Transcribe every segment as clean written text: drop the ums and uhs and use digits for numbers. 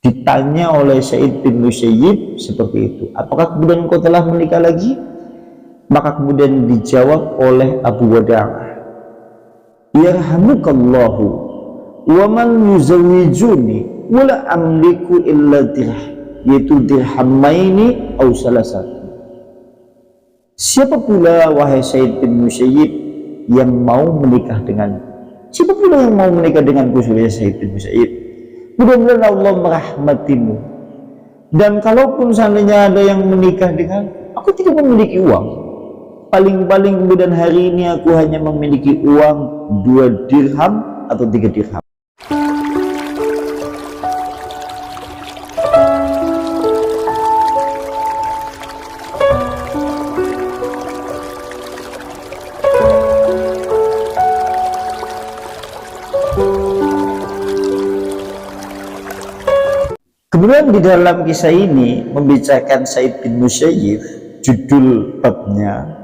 Ditanya oleh Sa'id bin Musayyib seperti itu, apakah kemudian kau telah menikah lagi? Maka kemudian dijawab oleh Abu Wada'ah, yarhamukallahu wa man yuzawwijuni wala amliku illa yaitu dirhamaini aw salasat. Siapa pula wahai Sa'id bin Musayyib yang mau menikah dengan, siapa pula yang mau menikah denganku wahai Sa'id bin Musayyib? Mudah-mudahan Allah merahmatimu. Dan kalaupun seandainya ada yang menikah dengan aku, tidak memiliki uang. Paling-paling kemudian hari ini aku hanya memiliki uang 2 dirham atau 3 dirham. Kemudian di dalam kisah ini membicarakan Sa'id bin Musayyib, judul babnya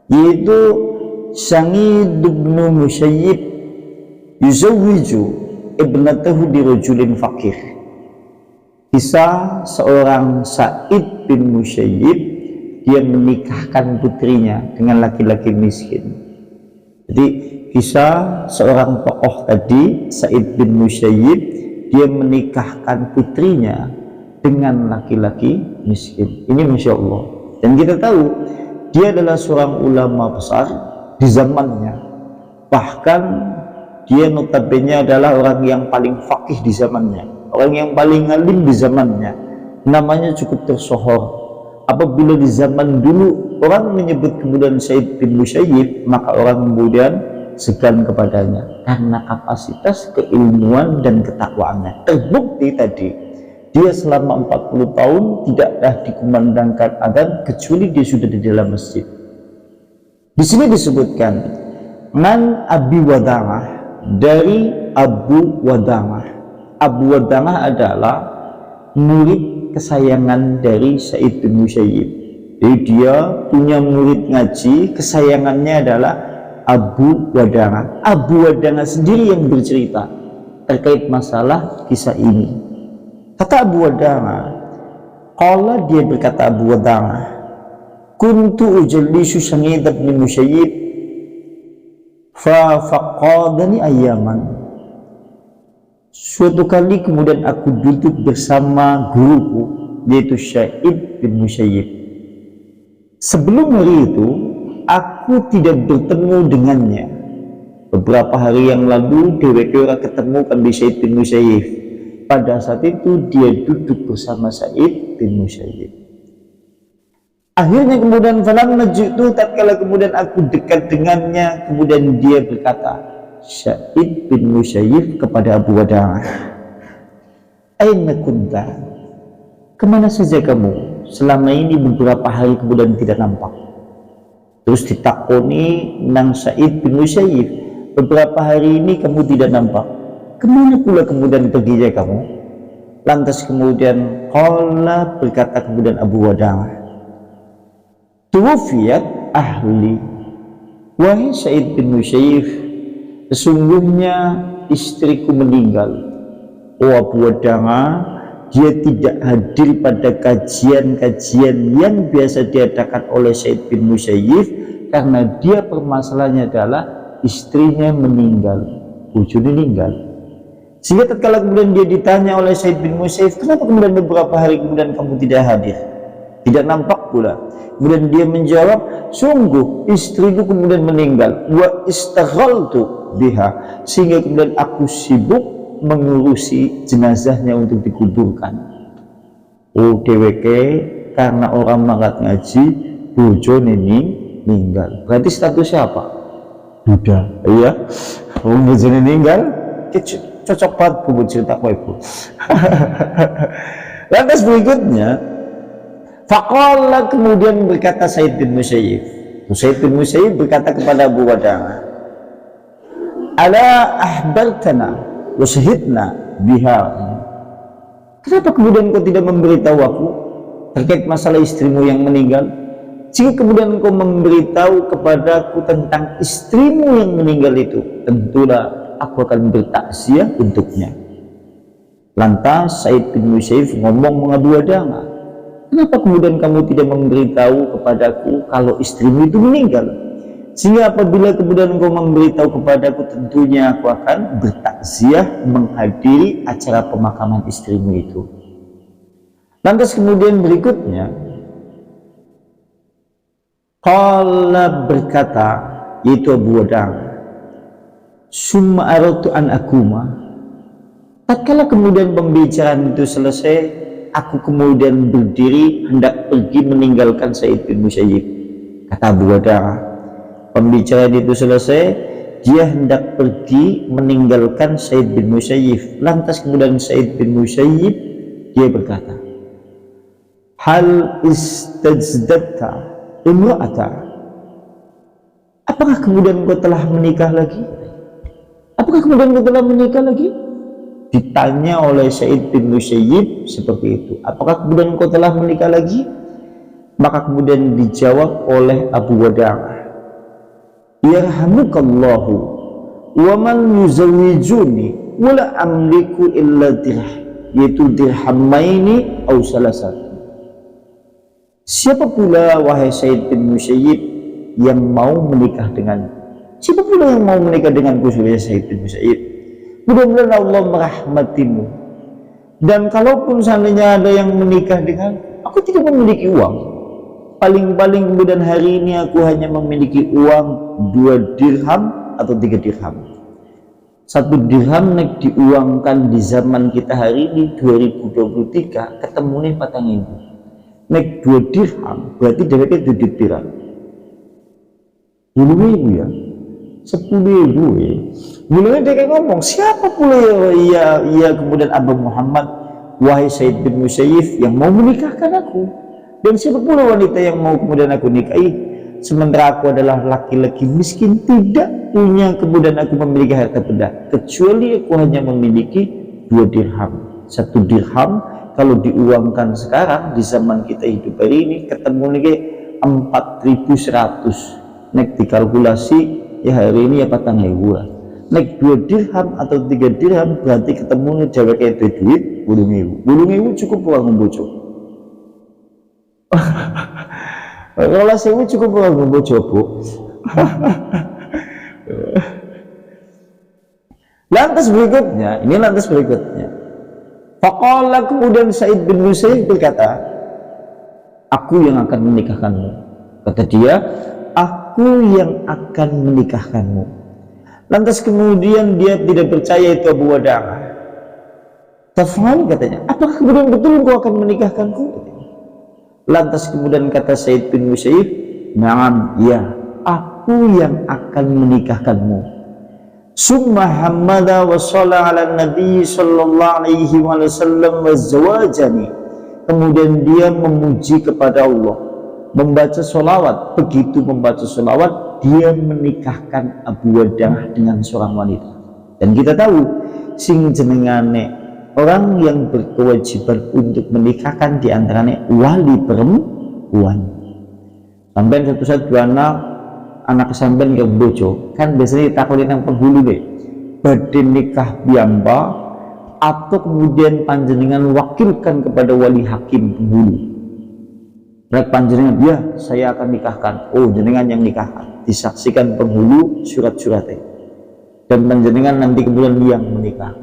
yaitu Sa'id bin Musayyib yuzawwiju ibnatahu dirajulin faqir. Kisah seorang Sa'id bin Musayyib, dia menikahkan putrinya dengan laki-laki miskin. Jadi kisah seorang tokoh tadi, Sa'id bin Musayyib, dia menikahkan putrinya dengan laki-laki miskin. Ini Masya Allah. Dan kita tahu dia adalah seorang ulama besar di zamannya. Bahkan dia notabene adalah orang yang paling faqih di zamannya, orang yang paling alim di zamannya. Namanya cukup tersohor. Apabila di zaman dulu orang menyebut kemudian Sa'id bin Musayyib, maka orang kemudian segan kepadanya karena kapasitas keilmuan dan ketakwaannya. Terbukti tadi dia selama 40 tahun tidaklah dikumandangkan adzan kecuali dia sudah di dalam masjid. Di sini disebutkan man Abi Wada'ah, dari Abu Wada'ah. Abu Wada'ah adalah murid kesayangan dari Sa'id bin Musayyib. Jadi dia punya murid ngaji kesayangannya adalah Abu Wada'ah. Abu Wada'ah sendiri yang bercerita terkait masalah kisah ini. Kata Abu Wada'ah, qala, dia berkata Abu Wada'ah, kuntu ujallisu Sa'id bin Musayyib fa faqadani ayyaman. Suatu kali kemudian aku duduk bersama guruku yaitu Sa'id bin Musayyib. Sebelum hari itu aku tidak bertemu dengannya. Beberapa hari yang lalu DWK ketemu kan di Sa'id bin Musayyib. Pada saat itu dia duduk bersama Sa'id bin Musayyib. Akhirnya kemudian falam najitu, tatkala kemudian aku dekat dengannya, kemudian dia berkata, Sa'id bin Musayyib kepada Abu Wada'ah, aina kunta, kemana saja kamu selama ini beberapa hari kemudian tidak nampak? Terus ditakoni nang Sa'id bin Musayyib, beberapa hari ini kamu tidak nampak, kemana pula kemudian perginya kamu? Lantas kemudian qala, berkata kemudian Abu Wada'ah, tuwafiyat ahli, wahai Sa'id bin Musayyib, sesungguhnya istriku meninggal. Oh Abu Wada'ah, dia tidak hadir pada kajian-kajian yang biasa diadakan oleh Sa'id bin Musayyib karena dia permasalahannya adalah istrinya meninggal, bojone meninggal. Sehingga tatkala kemudian dia ditanya oleh Sa'id bin Musayyib, kenapa kemudian beberapa hari kemudian kamu tidak hadir, tidak nampak pula? Kemudian dia menjawab, sungguh istriku kemudian meninggal, wa istaghaltu biha, sehingga kemudian aku sibuk mengurusi jenazahnya untuk dikuburkan. Oh DWK karena orang mangkat ngaji bojone meninggal, berarti statusnya apa? Duda. Iya, bojone meninggal cocok banget buat cerita ibu. Lantas berikutnya faqala, kemudian berkata Sa'id bin Musayyib. Sa'id bin Musayyib berkata kepada Abu Wada'ah, ala ahbartana wa syahidna biha, kenapa kemudian kau tidak memberitahu aku terkait masalah istrimu yang meninggal? Jika kemudian kau memberitahu kepadaku tentang istrimu yang meninggal itu, tentulah aku akan bertakziah untuknya. Lantas Sa'id bin Musayyib ngomong mengadu-adanga, kenapa kemudian kamu tidak memberitahu kepadaku kalau istrimu itu meninggal? Sehingga apabila kemudian engkau memberitahu kepadaku, tentunya aku akan bertakziah menghadiri acara pemakaman istrimu itu. Lantas kemudian berikutnya, qala berkata, yaitu Abu Wadang, summa aratu an akuma. Tatkala kemudian pembicaraan itu selesai, aku kemudian berdiri hendak pergi meninggalkan Sa'id bin Musayyib. Kata Abu Wadang, pembicaraan itu selesai, dia hendak pergi meninggalkan Sa'id bin Musayyib. Lantas kemudian Sa'id bin Musayyib, dia berkata, hal istajdadta imra'ata, apakah kemudian kau telah menikah lagi? Apakah kemudian kau telah menikah lagi? Ditanya oleh Sa'id bin Musayyib seperti itu, apakah kemudian kau telah menikah lagi? Maka kemudian dijawab oleh Abu Wadang, yarhamukallahu wa man yuzawwijuni wala amliku illa yaitu dirhamaini aw salasat. Siapa pula wahai Sa'id bin Musayyib yang mau menikah denganku? Siapa pula yang mau menikah denganku, wahai Sa'id bin Musayyib? Mudah-mudahan Allah merahmatimu. Dan kalaupun seandainya ada yang menikah dengan aku, tidak memiliki uang. Paling-paling kemudian hari ini aku hanya memiliki uang 2 dirham atau 3 dirham. 1 dirham nek diuangkan di zaman kita hari ini 2023 ketemu nih 4.000. Nek 2 dirham berarti dheweke duit dirham. 10.000 ya. 10.000 ya. Mulanya dia ngomong, siapa pula ya kemudian Abu Muhammad, wahai Sa'id bin Musayyib yang mau menikahkan aku, dan siapa pula wanita yang mau kemudian aku nikahi, sementara aku adalah laki-laki miskin, tidak punya kemudian aku memiliki harta benda, kecuali aku hanya memiliki 2 dirham. 1 dirham kalau diuangkan sekarang di zaman kita hidup hari ini ketemu nih 4.100. Nek dikalkulasi ya hari ini ya 4.000. Nek 2 dirham atau 3 dirham berarti ketemu nih cewek kayak duit 10.000. 10.000 cukup uang membocok. Kalau sewu cukup uang membocok, Bu. Lantas berikutnya, faqala kemudian Sa'id bin Musayyib berkata, aku yang akan menikahkanmu. Kata dia, aku yang akan menikahkanmu. Lantas kemudian dia tidak percaya itu Abu Wadang. Tafal katanya, apakah kemudian betul kau akan menikahkanku? Lantas kemudian kata Sa'id bin Musayyib, na'am, ya, aku yang akan menikahkanmu. Summa hamada wa shalla ala nabi sallallahu alaihi wasallam wa zawajani. Kemudian dia memuji kepada Allah, membaca sholawat. Begitu membaca sholawat, dia menikahkan Abu Wadang dengan seorang wanita. Dan kita tahu sing jenengane orang yang berkewajiban untuk menikahkan diantaranya wali perempuan. Sampai satu saat dua anak sampean ke bojo kan biasanya ditakutin yang penghulu deh, badhe nikah biamba atau kemudian panjenengan wakilkan kepada wali hakim penghulu. Rek panjenengan, ya saya akan nikahkan. Oh jenengan yang nikahkan, disaksikan penghulu surat-suratnya, dan panjenengan nanti kemudian yang menikah.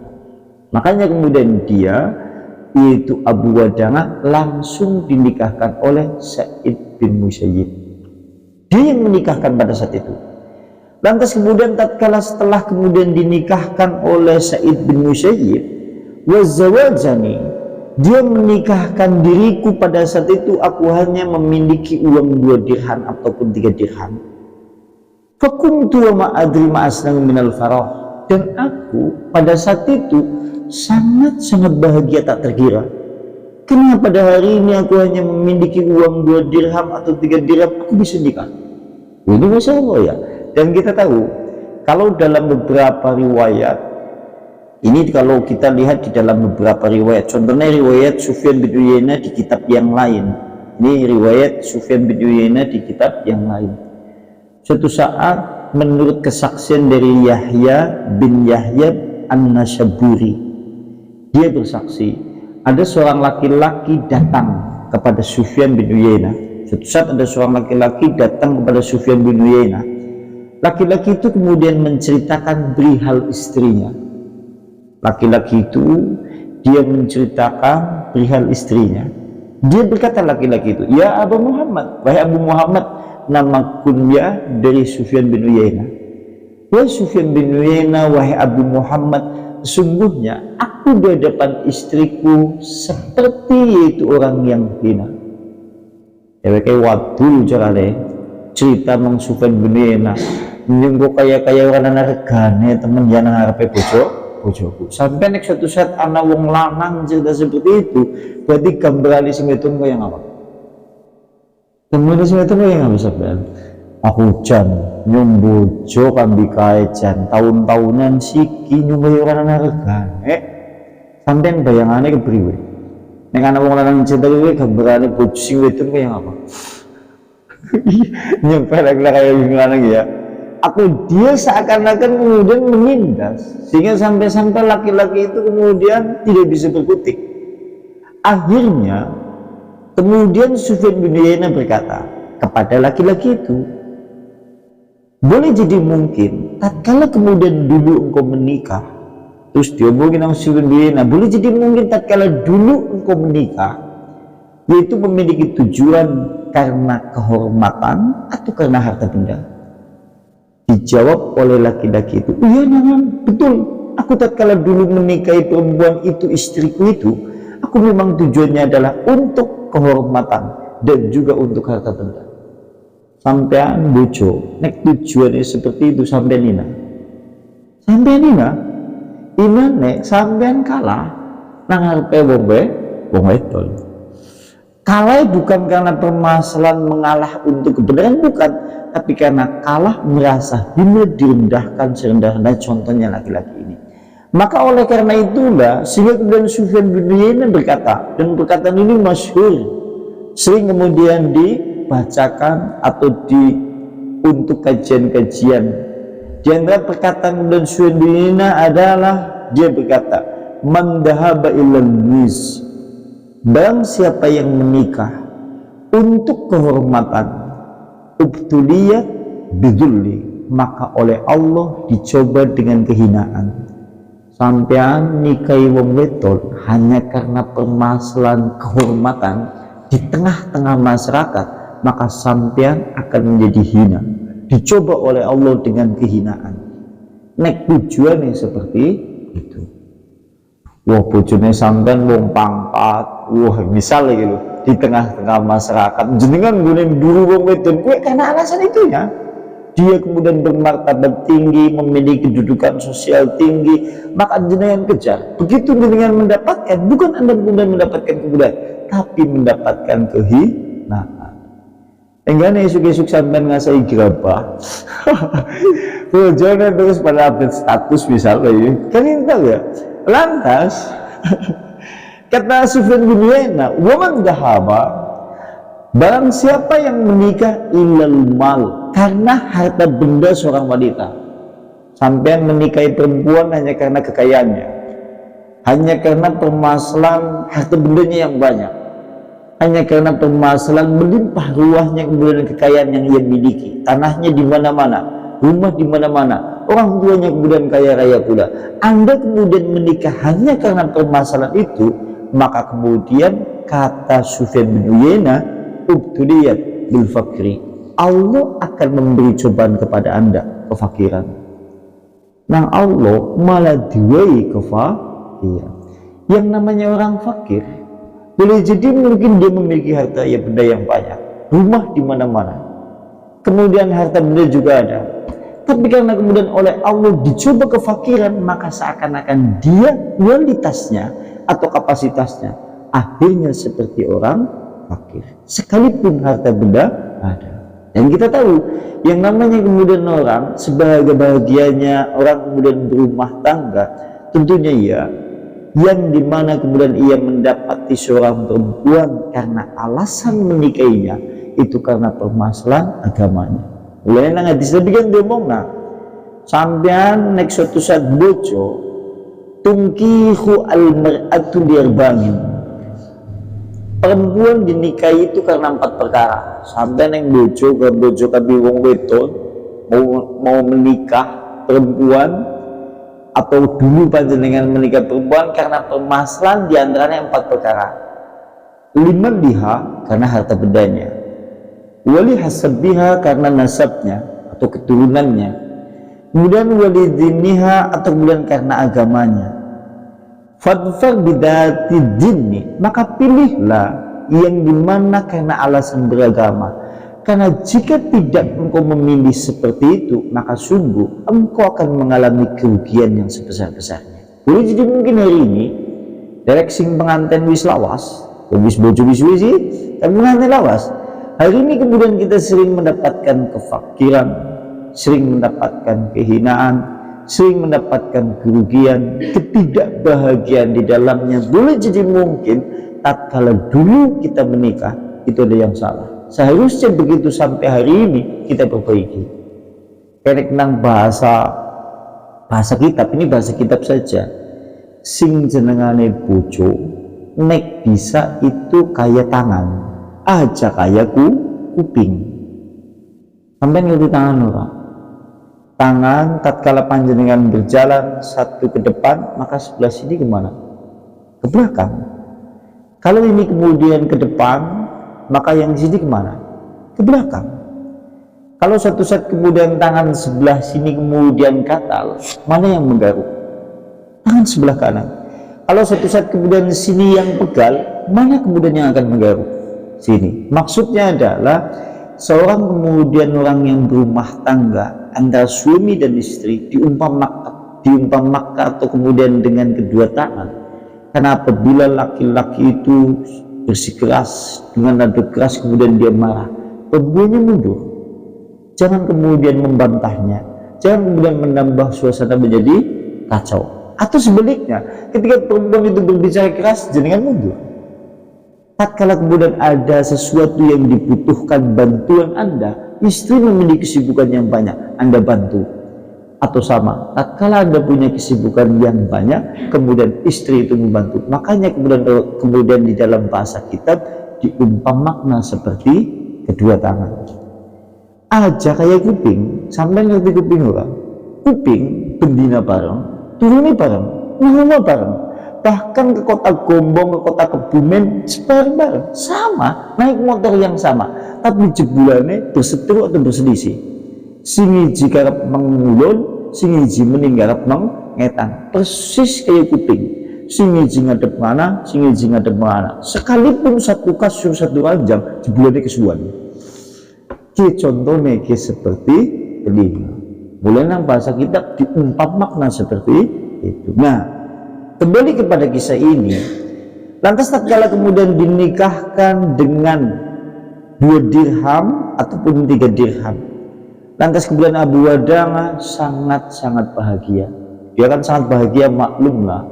Makanya kemudian dia yaitu Abu Wadang langsung dinikahkan oleh Sa'id bin Musayyib. Dia yang menikahkan pada saat itu. Lantas kemudian tatkala setelah kemudian dinikahkan oleh Sa'id bin Musayyib, wazawajani, dia menikahkan diriku pada saat itu aku hanya memiliki uang 2 dirham ataupun 3 dirham. Fakuntu wa ma'adri ma'asnang minal farah, dan aku pada saat itu sangat-sangat bahagia tak terkira. Karena pada hari ini aku hanya memiliki uang 2 dirham atau 3 dirham, aku bisa nikah. Ini Masya Allah ya. Dan kita tahu kalau dalam beberapa riwayat, ini kalau kita lihat di dalam beberapa riwayat, contohnya riwayat Sufyan bin Uyainah di kitab yang lain. Ini riwayat Sufyan bin Uyainah di kitab yang lain. Suatu saat menurut kesaksian dari Yahya bin Yahya An-Nasyaburi, dia bersaksi ada seorang laki-laki datang kepada Sufyan bin Uyainah. Suatu saat ada seorang laki-laki datang kepada Sufyan bin Uyainah. Laki-laki itu kemudian menceritakan perihal istrinya. Laki-laki itu dia menceritakan perihal istrinya. Dia berkata laki-laki itu, "Ya Abu Muhammad, wahai Abu Muhammad," nama kunyah dari Sufyan bin Uyainah. "Wahai Sufyan bin Uyainah, wahai Abu Muhammad, sesungguhnya aku di hadapan istriku seperti yaitu orang yang hina." Ya kayak wadul carane cerita Mang Sufyan bin Uyainah. Nyenggo kaya-kaya orang regane temen yang ngarepe bojoku. Sampai nek suatu saat ana wong lanang cerita seperti itu, berarti gambaran sing wedon kaya ngapa? Gambaran sing wedon kaya ngapa sampean? Aku jan nyombojo kambi kae jan tahun-tahunan siki nyumbai orang regane. Sampean bayangane kepriwe? Nek ana wong lanang cerita kuwi gambarane bojo sing wedon kaya ngapa? Nyempel kaya wong lanang ya. Atau dia seakan-akan kemudian menindas sehingga sampai-sampai laki-laki itu kemudian tidak bisa berkutik. Akhirnya kemudian Sufyan bin Uyainah berkata kepada laki-laki itu, boleh jadi mungkin tatkala kemudian dulu engkau menikah, terus diomongin sama Sufyan bin Uyainah, boleh jadi mungkin tatkala dulu engkau menikah yaitu memiliki tujuan karena kehormatan atau karena harta benda. Dijawab oleh laki-laki itu, "Iya Nang, betul. Aku tatkala dulu menikahi perempuan itu, istriku itu, aku memang tujuannya adalah untuk kehormatan dan juga untuk harta benda." Sampean bojo, nek tujuannya seperti itu sampean Nina. Sampean Nina, nek sampean kalah nang ngarepe wong wedon. Kalah bukan karena permasalahan mengalah untuk kebenaran, bukan, tapi karena kalah merasa hina, direndahkan serendah-rendah, contohnya laki-laki ini. Maka oleh karena itulah sehingga kemudian Sufyan bin Uyainah berkata, dan perkataan ini masyhur, sering kemudian dibacakan atau untuk kajian-kajian. Di antara perkataan kemudian Sufyan bin Uyainah adalah dia berkata, "Man dhahaba ilal nis," barang siapa yang menikah untuk kehormatan, ubtuliyat bidulli, maka oleh Allah dicoba dengan kehinaan. Sampean nikahi wong wedon hanya karena permasalahan kehormatan di tengah-tengah masyarakat, maka sampean akan menjadi hina, dicoba oleh Allah dengan kehinaan. Nek tujuannya seperti itu. Wah, bojone sampean wong pangkat, wah misalnya gitu, di tengah-tengah masyarakat jenengan gunain dulu wong wedon kue karena alasan itu ya, dia kemudian bermartabat tinggi, memiliki kedudukan sosial tinggi, maka jenengan kejar. Begitu jenengan mendapatkan, bukan Anda kemudian mendapatkan kemudahan, tapi mendapatkan kehinaan. Enggak nih esuk-esuk sampean ngasai gerabah bojone terus pada update status misalnya ya, kan itu tahu ya. Lantas kata Sufyan bin Uyainah, "Waman dhahaba," barang siapa yang menikah ilal mal, karena harta benda seorang wanita. Sampai menikahi perempuan hanya karena kekayaannya, hanya karena permasalahan harta bendanya yang banyak, hanya karena permasalahan melimpah ruahnya kemudian kekayaan yang ia miliki, tanahnya di mana-mana, rumah di mana-mana, orang tuanya kemudian kaya raya pula. Anda kemudian menikah hanya karena permasalahan itu, maka kemudian kata Sufyan bin Uyainah, ubtuliyat bil fakri, Allah akan memberi cobaan kepada Anda kefakiran. Nah Allah malah diwai kefakiran. Yang namanya orang fakir, boleh jadi mungkin dia memiliki harta ya benda yang banyak, rumah di mana-mana, kemudian harta benda juga ada. Tapi karena kemudian oleh Allah dicoba kefakiran, maka seakan-akan dia kualitasnya atau kapasitasnya akhirnya seperti orang fakir, sekalipun harta benda ada. Dan kita tahu yang namanya kemudian orang sebahagia-bahagianya orang kemudian berumah tangga, tentunya ya yang dimana kemudian ia mendapati seorang perempuan karena alasan menikahinya itu karena permasalahan agamanya. Mulai nang hadis lebih kan diomong, nah sampean nek suatu saat bojo tungkihu al-mar'atu liarba'in. Perempuan dinikahi itu karena 4 perkara. Sampai neng bojo kabi wong wedon mau menikah perempuan, atau dulu panjenengan menikah perempuan karena permasalahan diantaranya 4 perkara. 5 liha karena harta bendanya, wali hasabiha karena nasabnya atau keturunannya, kemudian wali diniha atau kemudian karena agamanya. Fadfar bidati dini, maka pilihlah yang dimana karena alasan beragama. Karena jika tidak engkau memilih seperti itu, maka sungguh engkau akan mengalami kerugian yang sebesar-besarnya. Boleh jadi mungkin hari ini direksi pengantin wis lawas, wis bojo wis sih, tapi pengantin lawas. Hari ini kemudian kita sering mendapatkan kefakiran, sering mendapatkan kehinaan, sering mendapatkan kerugian, ketidakbahagiaan di dalamnya. Boleh jadi mungkin tatkala dulu kita menikah itu ada yang salah. Seharusnya begitu sampai hari ini kita perbaiki. Karena kenang bahasa kitab, ini bahasa kitab saja. Sing jenengane bojo nek bisa itu kaya tangan, aja kaya kuping. Sampai ngerti tangan orang. Tangan tatkala panjenengan berjalan satu ke depan, maka sebelah sini kemana? Ke belakang. Kalau ini kemudian ke depan, maka yang di sini kemana? Ke belakang. Kalau satu saat kemudian tangan sebelah sini kemudian katal, mana yang menggaruk? Tangan sebelah kanan. Kalau satu saat kemudian sini yang pegal, mana kemudian yang akan menggaruk? Sini. Maksudnya adalah seorang kemudian orang yang berumah tangga antara suami dan istri diumpamakan atau kemudian dengan kedua tangan. Karena apabila laki-laki itu bersikeras dengan nada keras kemudian dia marah, perempuannya mundur. Jangan kemudian membantahnya, jangan kemudian menambah suasana menjadi kacau. Atau sebaliknya, ketika perempuan itu berbicara keras, jangan mundur. Tatkala kemudian ada sesuatu yang dibutuhkan bantuan Anda, istri memiliki kesibukan yang banyak, Anda bantu. Atau sama, tatkala Anda punya kesibukan yang banyak, kemudian istri itu membantu. Makanya kemudian di dalam bahasa kitab diumpamakan seperti kedua tangan. Aja kayak kuping, sampai ngerti kuping orang. Kuping bendina bareng, turunnya bareng, nahuma bareng. Bahkan ke kota Gombong, ke kota Kebumen bareng-bareng, sama, naik motor yang sama, tapi jebulannya berseteru atau berselisih. Sing iji karep mengulun, sing iji meninggalap mengetan, persis kayak kuping. Sing iji ngadep mana, sing iji ngadep mana. Sekalipun satu kasur satu ranjang, jebulannya kesuwan. Ki contohnya ki seperti telinga. Mulai nang bahasa kitab diumpam makna seperti itu. Nah, kembali kepada kisah ini. Lantas tatkala kemudian dinikahkan dengan 2 dirham ataupun 3 dirham. Lantas kemudian Abu Wadamah sangat-sangat bahagia. Dia kan sangat bahagia, maklum lah,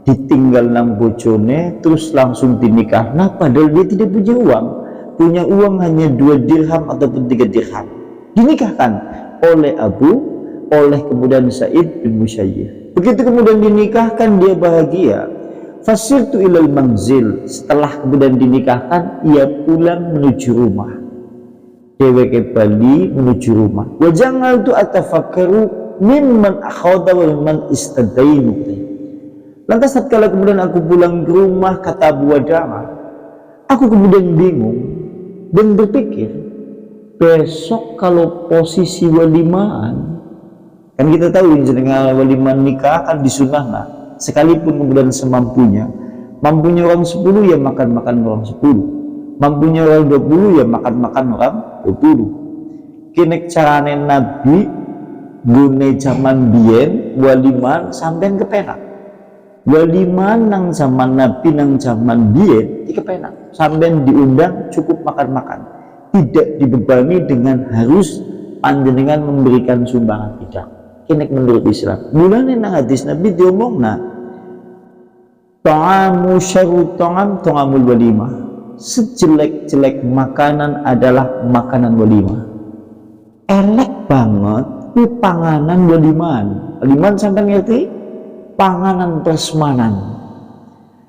ditinggal nang bojone terus langsung dinikah. Nah padahal dia tidak punya uang. Punya uang hanya 2 dirham ataupun 3 dirham. Dinikahkan oleh kemudian Sa'id bin Musayyib. Begitu kemudian dinikahkan, dia bahagia. Fasirtu ilal manzil. Setelah kemudian dinikahkan, ia pulang menuju rumah. Deweke Bali menuju rumah. Wajangal tu atafakaru mimman akhadha wa mimman istadainu. Lantas tatkala kemudian aku pulang ke rumah, kata Abu Wadamah, aku kemudian bingung dan berpikir, besok kalau posisi walimaan, kan kita tahu jenengan walimaan nikah akan disunahkan, sekalipun kemudian semampunya. Mampunya orang 10 ya makan-makan orang 10, mampunya orang 20 ya makan-makan orang 20. Kini carane Nabi gune zaman biyen walimaan sampean kepenak. Walimaan nang zaman Nabi nang zaman biyen iki kepenak. Sampean diundang cukup makan-makan. Tidak dibebani dengan harus panjenengan memberikan sumbangan, tidak. Kini menurut Islam. Mulane nang hadis Nabi diomongna ta'amu syarru ta'amul walimah. Sejelek-jelek makanan adalah makanan walimah. Elek banget ini panganan waliman. Waliman sampai ngerti? panganan prasmanan,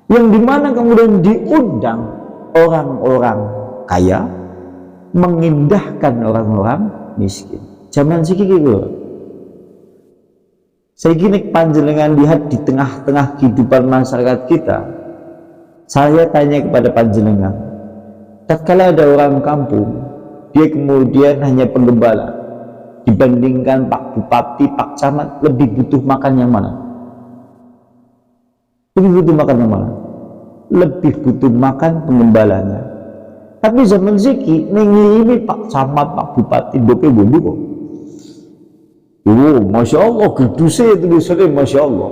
yang dimana kemudian diundang orang-orang kaya mengindahkan orang-orang miskin. Zaman siki gitu. Saya gini panjenengan lihat di tengah-tengah kehidupan masyarakat kita. Saya tanya kepada panjenengan, tatkala ada orang kampung, dia kemudian hanya penggembala, dibandingkan Pak Bupati, Pak Camat, lebih butuh makan yang mana? Lebih butuh makan yang mana? Lebih butuh makan penggembalanya. Tapi zaman siki ngirimi Pak Camat, Pak Bupati, dope bumbu kok. Oh, Masya Allah, gedusnya itu biasanya Masya Allah.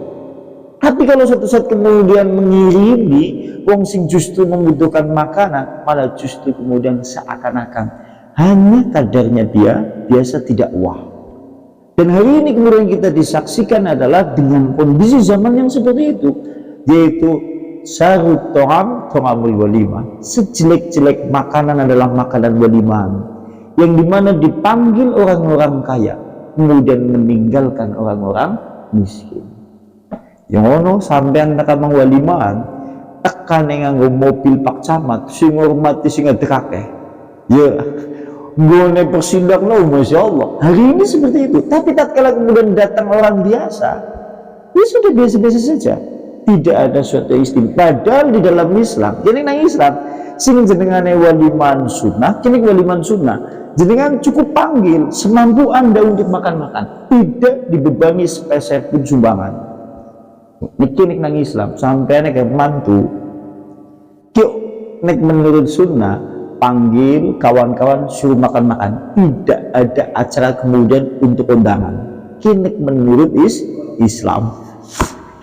Tapi kalau suatu saat kemudian mengirimi wong sing justru membutuhkan makanan, malah justru kemudian seakan-akan hanya kadarnya dia biasa tidak wah. Dan hari ini kemudian kita disaksikan adalah dengan kondisi zaman yang seperti itu, yaitu sarut to'amul walimah, sejelek-jelek makanan adalah makanan waliman, yang dimana dipanggil orang-orang kaya kemudian meninggalkan orang-orang miskin. Yang ono sampean tekan waliman tekan yang nganggo mobil Pak Camat sing ngurmati sing ngedekake ya nggone persindak lo, Masya Allah. Hari ini seperti itu. Tapi tatkala kemudian datang orang biasa, ya sudah biasa-biasa saja, tidak ada suatu istimewa. Padahal di dalam Islam, jadi nang Islam sing jenengane waliman sunnah, kini waliman sunnah jenengan cukup panggil semampu Anda untuk makan-makan, tidak dibebani sepeser pun sumbangan. Niki nang Islam sampai nek mantu yuk nek menurut sunnah panggil kawan-kawan suruh makan-makan, tidak ada acara kemudian untuk undangan. Kini menurut Islam,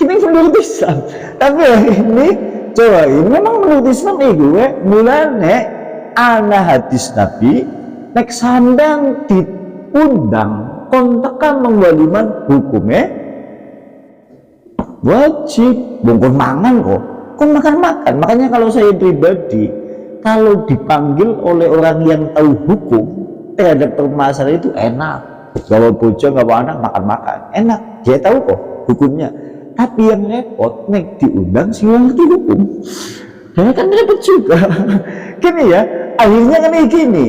kini menurut Islam. Tapi ini coba ini memang menurut Islam itu mulane ana hadis Nabi nek sandang diundang kontekan menggaliman hukumnya wajib bongkon mangan kok makan-makan. Makanya kalau saya pribadi, kalau dipanggil oleh orang yang tahu hukum terhadap permasalahan itu enak. Kalau bocah nggak anak makan-makan enak, dia tahu kok hukumnya. Tapi yang repot nek diundang sih ngerti hukum, ya kan repot juga. Gini ya, akhirnya kan gini.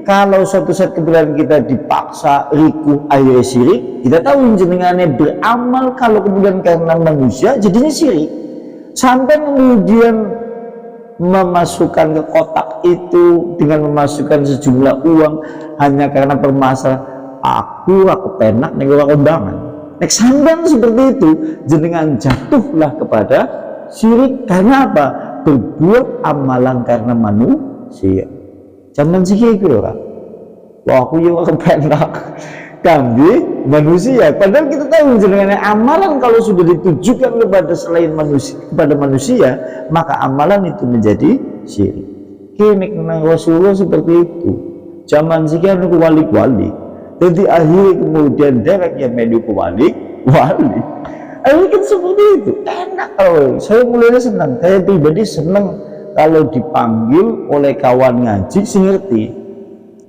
Kalau suatu saat kemudian kita dipaksa riku akhirnya syirik, kita tahu jenengannya beramal kalau kemudian karena manusia jadinya syirik. Sampai kemudian memasukkan ke kotak itu dengan memasukkan sejumlah uang hanya karena permasalahan aku penak nego undangan. Nek sampean seperti itu jenengan jatuhlah kepada syirik. Karena apa? Berbuat amalan karena manusia. Zaman sih gitu orang. Wah aku juga kepenak kami manusia. Padahal kita tahu jenengan amalan kalau sudah ditujukan kepada selain manusia, kepada manusia, maka amalan itu menjadi syirik. Kini kenal Rasulullah seperti itu. Zaman sekian aku walik-walik. Jadi akhirnya kemudian dereknya menu walik. Akhirnya kan seperti itu. Enak kalau saya mulai senang. Saya pribadi senang kalau dipanggil oleh kawan ngaji sih ngerti.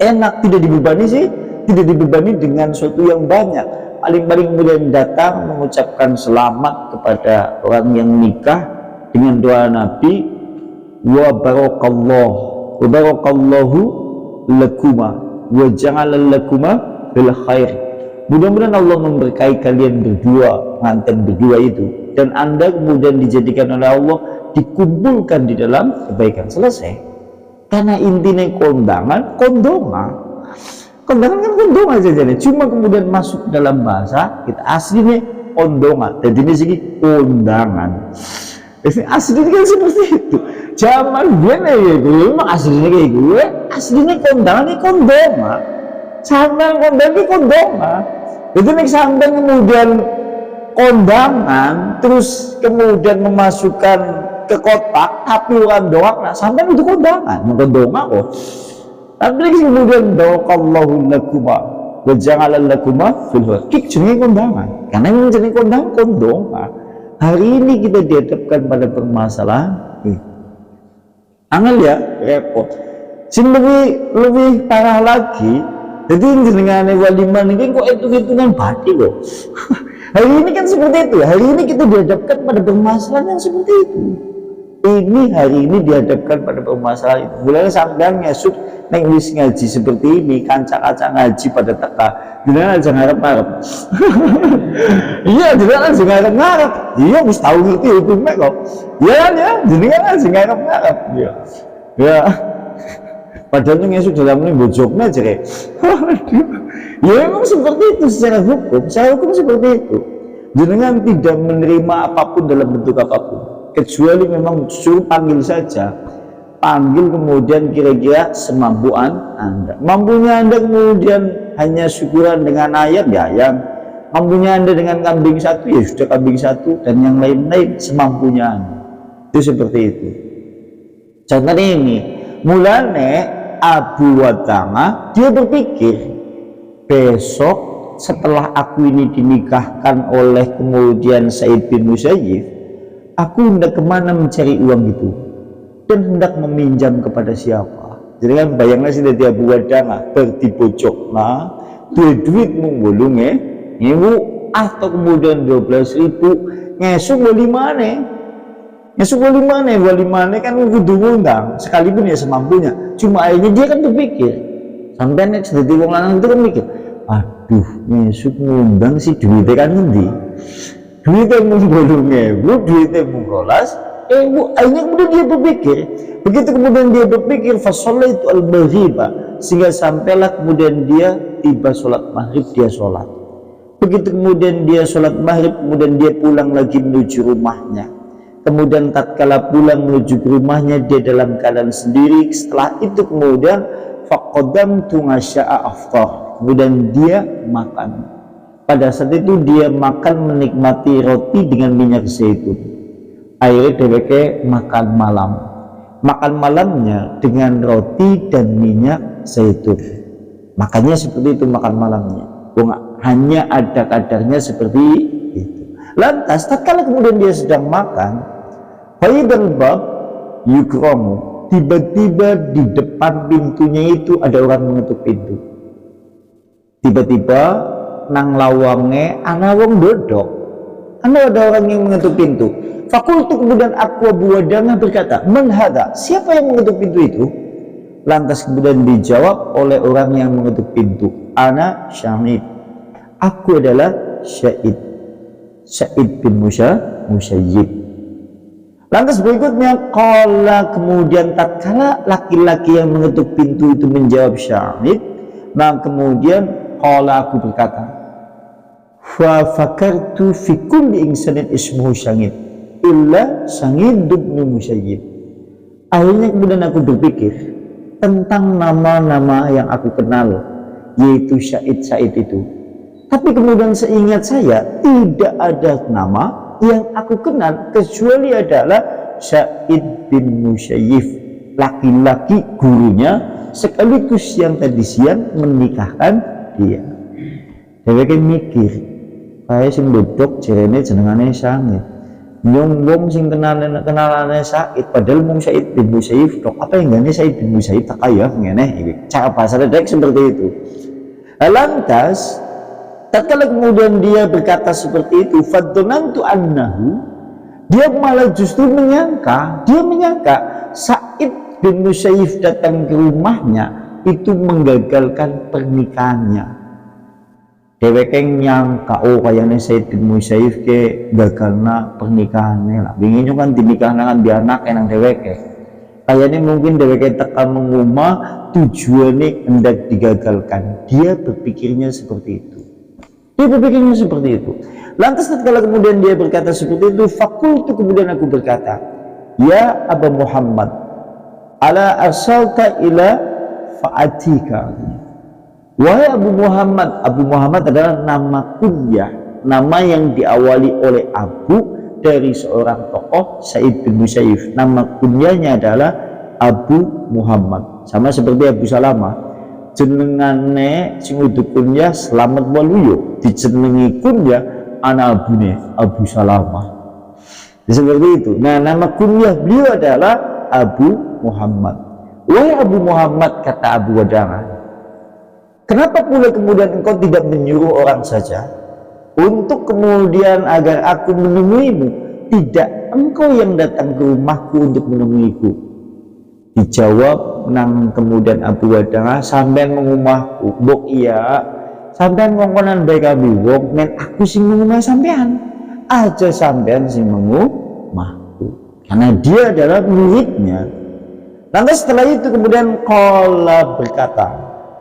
Enak, tidak dibebani sih. Tidak dibebani dengan sesuatu yang banyak. Paling-paling kemudian datang mengucapkan selamat kepada orang yang nikah dengan doa Nabi, wa barakallahu lakuma wa ja'ala lakuma bil khair. Mudah-mudahan Allah memberkahi kalian berdua, pengantin berdua itu, dan Anda kemudian dijadikan oleh Allah dikumpulkan di dalam kebaikan. Selesai. Karena intinya kondangan kan kondongan aja jadi, cuma kemudian masuk dalam bahasa kita aslinya kondongan, jadi ini sih kondangan. Aslinya kan seperti itu. Zaman gue nih gitu, memang aslinya kayak gue, aslinya kondangan ini kondongan, sampai kondangan ini kondongan. Itu nih sampai kemudian kondangan, terus kemudian memasukkan ke kotak, tapi orang doang, nah sampai itu kondangan, kok. Tapi kemudian barakallahu lakuma wa ja'ala lakuma fil kik jenenge kondangan. Karena ini jenenge kondangan. Hari ini kita dihadapkan pada permasalahan angel ya, repot. Sing lebih parah lagi, jadi jenengane waliman ini kok hitung-hitungan bathi kok. Hari ini kan seperti itu. Hari ini kita dihadapkan pada permasalahan yang seperti itu. Hari ini dihadapkan pada permasalahan itu. Mulai sampean ngesuk neng wis ngaji seperti ini, kanca-kanca ngaji pada teka. Jenengan aja ngarep-ngarep. Iya, jenengan aja ngarep-ngarep. Iya, wis tahu ngerti hukumnya kok. Iya kan ya, jenengan aja ngarep-ngarep. Iya. Ya. Padahal ngesuk dalam ini bojoknya aja kayak. Ya memang seperti itu secara hukum seperti itu. Jenengan tidak menerima apapun dalam bentuk apapun, kecuali memang suruh panggil saja. Panggil kemudian kira-kira semampu Anda. Mampunya Anda kemudian hanya syukuran dengan ayam, ya ayam. Mampunya Anda dengan kambing satu, ya sudah kambing satu, dan yang lain-lain semampunya Anda. Itu seperti itu. Contohnya ini, mulane Abu Watangah dia berpikir, besok setelah aku ini dinikahkan oleh kemudian Sa'id bin Musayyib, aku hendak kemana mencari uang itu dan hendak meminjam kepada siapa. Jadi kan bayangnya sih dari Abu Watangah berdibojok nah duit menggulungnya ngewu atau kemudian 12.000 ngesuk wali mana kan kudu ngundang sekalipun ya semampunya. Cuma akhirnya dia kan berpikir, sampai nek jadi wong lanang itu kan mikir, aduh ngesuk ngundang si duitnya kan ngendi, duitnya mung 8.000, duitnya mung 12.000. Akhirnya kemudian dia berpikir, begitu kemudian dia berpikir fasallaitu al-maghriba, sehingga sampailah kemudian dia tiba sholat maghrib, dia sholat. Begitu kemudian dia sholat maghrib, kemudian dia pulang lagi menuju rumahnya. Kemudian tatkala pulang menuju ke rumahnya, dia dalam keadaan sendiri. Setelah itu kemudian faqadamtu ngasya'a aftar, kemudian dia makan. Pada saat itu dia makan menikmati roti dengan minyak zaitun. Akhirnya dheweke makan malam. Makan malamnya dengan roti dan minyak zaitun. Makannya seperti itu makan malamnya. Hanya ada kadarnya seperti itu. Lantas tatkala kemudian dia sedang makan, Faidal bab yukramu, tiba-tiba di depan pintunya itu ada orang mengetuk pintu. Tiba-tiba nang lawange ana wong dodok, ada orang yang mengetuk pintu. Fakultu, kemudian aku Abu Watangah berkata, man hadha, siapa yang mengetuk pintu itu? Lantas kemudian dijawab oleh orang yang mengetuk pintu, ana Syahid, aku adalah Sa'id bin Musayyib. Lantas berikutnya, qala, kemudian tatkala laki-laki yang mengetuk pintu itu menjawab Syahid, maka kemudian qala, aku berkata, fa fakartu fi kulli insanin ismuhu Syahid illa Sa'id bin Musayyib. Akhirnya kemudian aku berpikir tentang nama-nama yang aku kenal, yaitu Sa'id itu. Tapi kemudian seingat saya tidak ada nama yang aku kenal kecuali adalah Sa'id bin Musayyib, laki-laki gurunya sekaligus yang tadi siang menikahkan dia. Dheweke mikir, kae sing duduk jerene jenengane Syahid. Nyong wong sing kenalane Sa'id, padahal mung Sa'id bin Musayyib tok. Apa yang gane Sa'id bin Musayyib tak kaya ngene iki. Cara bahasa dek seperti itu. Lantas tatkala kemudian dia berkata seperti itu, fadonantu annahu, dia malah justru menyangka Sa'id bin Musayyib datang ke rumahnya itu menggagalkan pernikahannya. Dheweke nyangka, oh kayaknya Sa'id bin Musayyib ke gagalna pernikahannya lah. Wingi kan dinikahna kan di anak nang dheweke. Kayaknya mungkin dheweke tekan menguma tujuannya hendak digagalkan. Dia berpikirnya seperti itu. Lantas tatkala kemudian dia berkata seperti itu, fakultu, kemudian aku berkata, ya Abu Muhammad, ala arsalta ila fa'atika. Wahai Abu Muhammad adalah nama kunyah, nama yang diawali oleh Abu dari seorang tokoh Sa'id bin Musayyib. Nama kunyahnya adalah Abu Muhammad, sama seperti Abu Salamah. Jenengane sing kunyah Slamet Waluyo, dijenengi kunyah anak abune Abu Salamah. Seperti itu. Nah, nama kunyah beliau adalah Abu Muhammad. Wahai Abu Muhammad, kata Abu Watangah, kenapa pula kemudian engkau tidak menyuruh orang saja untuk kemudian agar aku menemuimu, tidak engkau yang datang ke rumahku untuk menemuiku. Dijawab nang kemudian Abu Wada'ah, sampean mengumahku. Mbok iya, sampean ngongkonan baik kami wong, men aku sing mengumah sampean. Aja sampean sing mengumahku. Karena dia adalah muridnya. Lantas setelah itu kemudian qala berkata,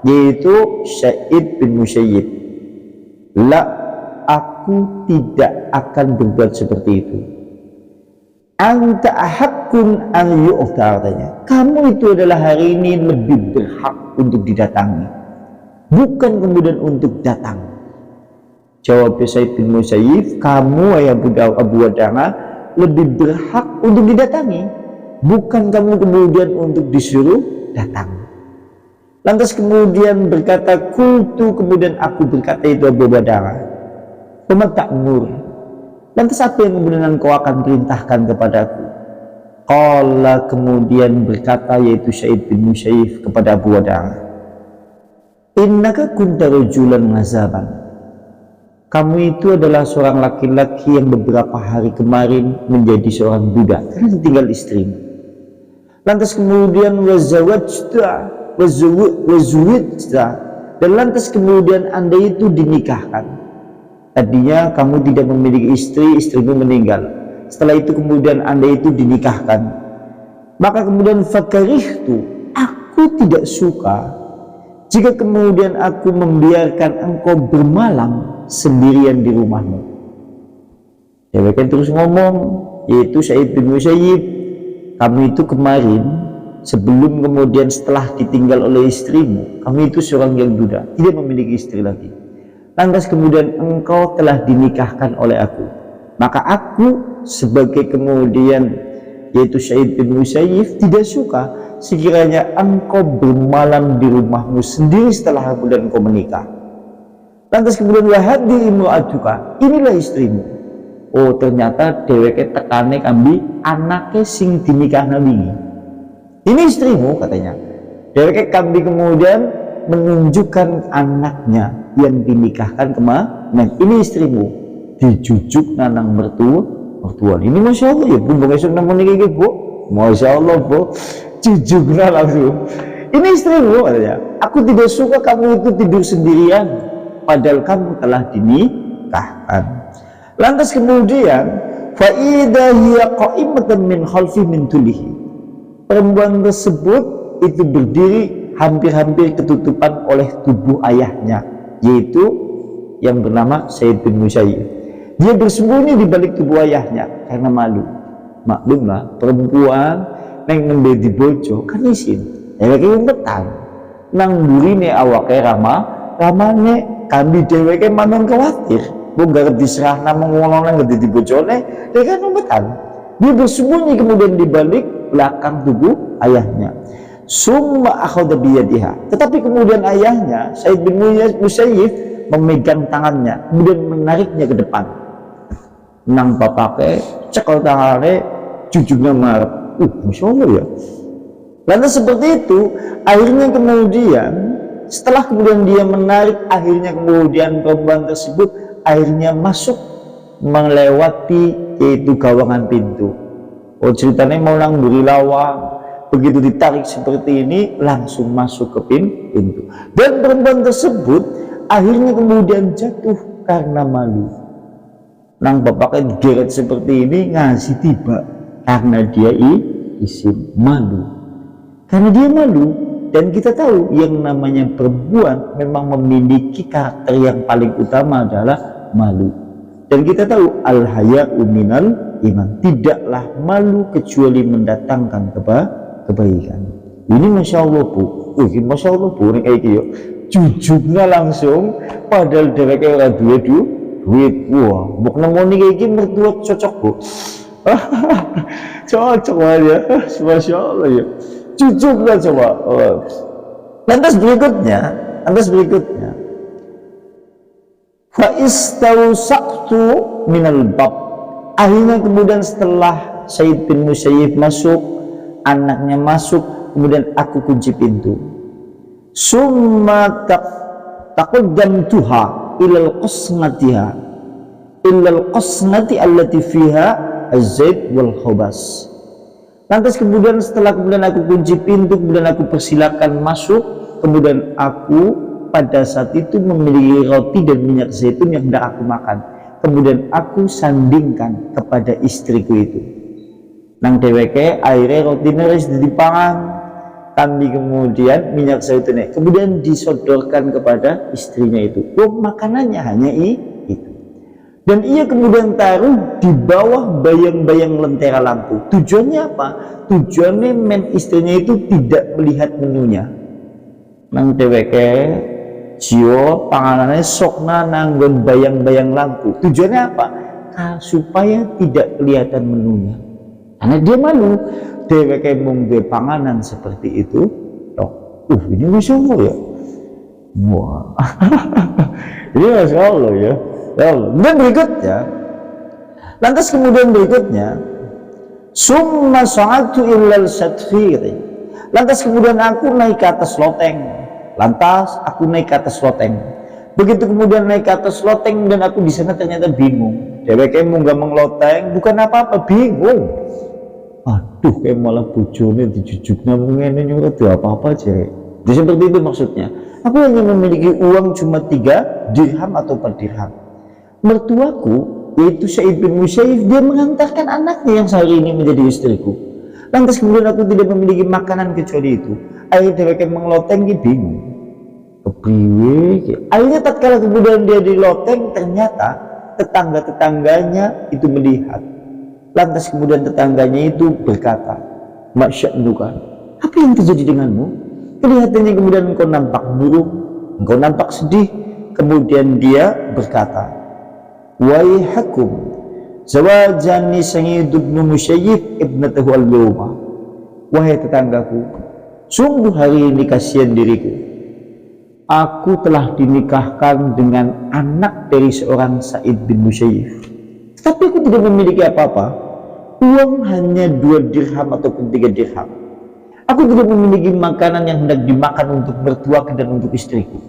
yaitu Sa'id bin Musayyib, la, aku tidak akan berbuat seperti itu. Anta ahakun an yu'ta, katanya, kamu itu adalah hari ini lebih berhak untuk didatangi, bukan kemudian untuk datang. Jawab Sa'id bin Musayyib, kamu ya Abu Wada'ah lebih berhak untuk didatangi, bukan kamu kemudian untuk disuruh datang. Lantas kemudian berkata, kultu, kemudian aku berkata itu Abu Wada'ah, Umat ta'mur, lantas apa yang kemudian engkau akan perintahkan kepadaku? Qala, kemudian berkata yaitu Sa'id bin Musayyib kepada Abu Wada'ah, innaka kunta rajulan ngazaban, kamu itu adalah seorang laki-laki yang beberapa hari kemarin menjadi seorang budak karena ditinggal istrimu. Lantas kemudian wazawajta, dan lantas kemudian anda itu dinikahkan. Tadinya kamu tidak memiliki istri, istrimu meninggal. Setelah itu kemudian anda itu dinikahkan. Maka kemudian fakarihtu, aku tidak suka jika kemudian aku membiarkan engkau bermalam sendirian di rumahmu. Ya, mereka terus ngomong, yaitu Sa'id bin Musayyib, kamu itu kemarin sebelum kemudian setelah ditinggal oleh istrimu, kamu itu seorang yang duda, tidak memiliki istri lagi. Lantas kemudian engkau telah dinikahkan oleh aku, maka aku sebagai kemudian yaitu Sa'id bin Musayyib tidak suka sekiranya engkau bermalam di rumahmu sendiri setelah kemudian engkau menikah. Lantas kemudian wahadi imra'atuka, inilah istrimu. Oh, ternyata dheweke tekane kambi anake sing dinikah nabi. Ini istrimu, katanya. Dheweke kambi kemudian menunjukkan anaknya yang dinikahkan kemana. Ini istrimu, dijujuk nanang mertua. Ini masya Allah ya, bu, esok namun ini bu, masya Allah bu, jujuknya langsung. Ini istrimu, katanya. Aku tidak suka kamu itu tidur sendirian, padahal kamu telah dinikahkan. Lantas kemudian fa idza hiya qa'imatan min khalfi min tulihi, perempuan tersebut itu berdiri hampir-hampir ketutupan oleh tubuh ayahnya, yaitu yang bernama Sa'id bin Musayyib. Dia bersembunyi di balik tubuh ayahnya karena malu. Maklumlah perempuan yang nembe di bojo kan isin ya kayak petang nang burine awake ramane kami dheweke manung kuwatir wong garep diserahna mengono nang gede di bojone dia kan petang. Dia bersembunyi kemudian di balik belakang tubuh ayahnya. Summa akhadha biyadiha, tetapi kemudian ayahnya Sa'id bin Musayyib memegang tangannya kemudian menariknya ke depan. Nang bapake cekel tangane jujurnya marah. Masya Allah ya. Lantas seperti itu, akhirnya kemudian setelah kemudian dia menarik, akhirnya kemudian perempuan tersebut akhirnya masuk melewati yaitu gawangan pintu. Oh, ceritanya mau nang buri lawang, begitu ditarik seperti ini langsung masuk ke pintu. Dan perempuan tersebut akhirnya kemudian jatuh karena malu. Nang bapaknya digeret seperti ini ngasih tiba karena dia isin malu. Karena dia malu, dan kita tahu yang namanya perempuan memang memiliki karakter yang paling utama adalah malu. Dan kita tahu al-haya'u minal iman, tidaklah malu kecuali mendatangkan kebaikan. Ini masya Allah bu, masya Allah bu, ini kayak gitu jujurnya langsung padahal dheweke ora duwe duit. Wah, mbok nemoni kayak gini mertua cocok bu. Cocok aja, masya Allah ya. Jujurnya coba. Lantas berikutnya, fa istawsaqtu minal bab. Akhirnya kemudian setelah Sa'id bin Musayyib masuk, anaknya masuk, kemudian aku kunci pintu. Summa taqaddamtuha ilal qasmatiha, illal qasnati allati fiha az-zaid wal khobas. Lantas kemudian setelah kemudian aku kunci pintu, kemudian aku persilakan masuk, kemudian aku pada saat itu memiliki roti dan minyak zaitun yang hendak aku makan, kemudian aku sandingkan kepada istriku itu. Nang dheweke akhirnya rotinya wis dipangan, kami kemudian minyak zaitunnya kemudian disodorkan kepada istrinya itu. Makanannya hanya itu. Dan ia kemudian taruh di bawah bayang-bayang lentera lampu. Tujuannya apa? Tujuannya men istrinya itu tidak melihat menunya. Nang dheweke jiwa panganannya sokna nanggon bayang-bayang lampu. Tujuannya apa? Supaya tidak kelihatan menunya. Karena dia malu. Dheweke mung duwe panganan seperti itu. Ini bisa ya. Wah. Ini Masya Allah ya. Dan berikutnya, lantas kemudian berikutnya, summa sa'atu illal satfiri. Lantas kemudian aku naik ke atas loteng. Begitu kemudian naik ke atas loteng dan aku di sana ternyata bingung. Dheweke munggah mengloteng bukan apa-apa, bingung. Aduh, kayak malah bojone dijujukna ngene nyuruh apa-apa aja. Jadi seperti itu maksudnya. Aku hanya memiliki uang cuma 3 dirham atau 4 dirham. Mertuaku yaitu Sa'id bin Musayyib, dia mengantarkan anaknya yang sehari ini menjadi istriku. Lantas kemudian aku tidak memiliki makanan kecuali itu. Akhirnya dheweke mengloteng, bingung. Kepriwe? Akhirnya tatkala kemudian dia di loteng, ternyata tetangga-tetangganya itu melihat. Lantas kemudian tetangganya itu berkata, "Masya'nuka, apa yang terjadi denganmu? Kelihatannya kemudian engkau nampak murung, engkau nampak sedih." Kemudian dia berkata, "Waihakum, zawajani Sa'id bin Musayyib ibnatahu al-yawma." Wahai tetanggaku, sungguh hari ini kasihan diriku. Aku telah dinikahkan dengan anak dari seorang Sa'id bin Musayyib. Tapi aku tidak memiliki apa-apa. Uang hanya 2 dirham ataupun 3 dirham. Aku tidak memiliki makanan yang hendak dimakan untuk mertuaku dan untuk istriku.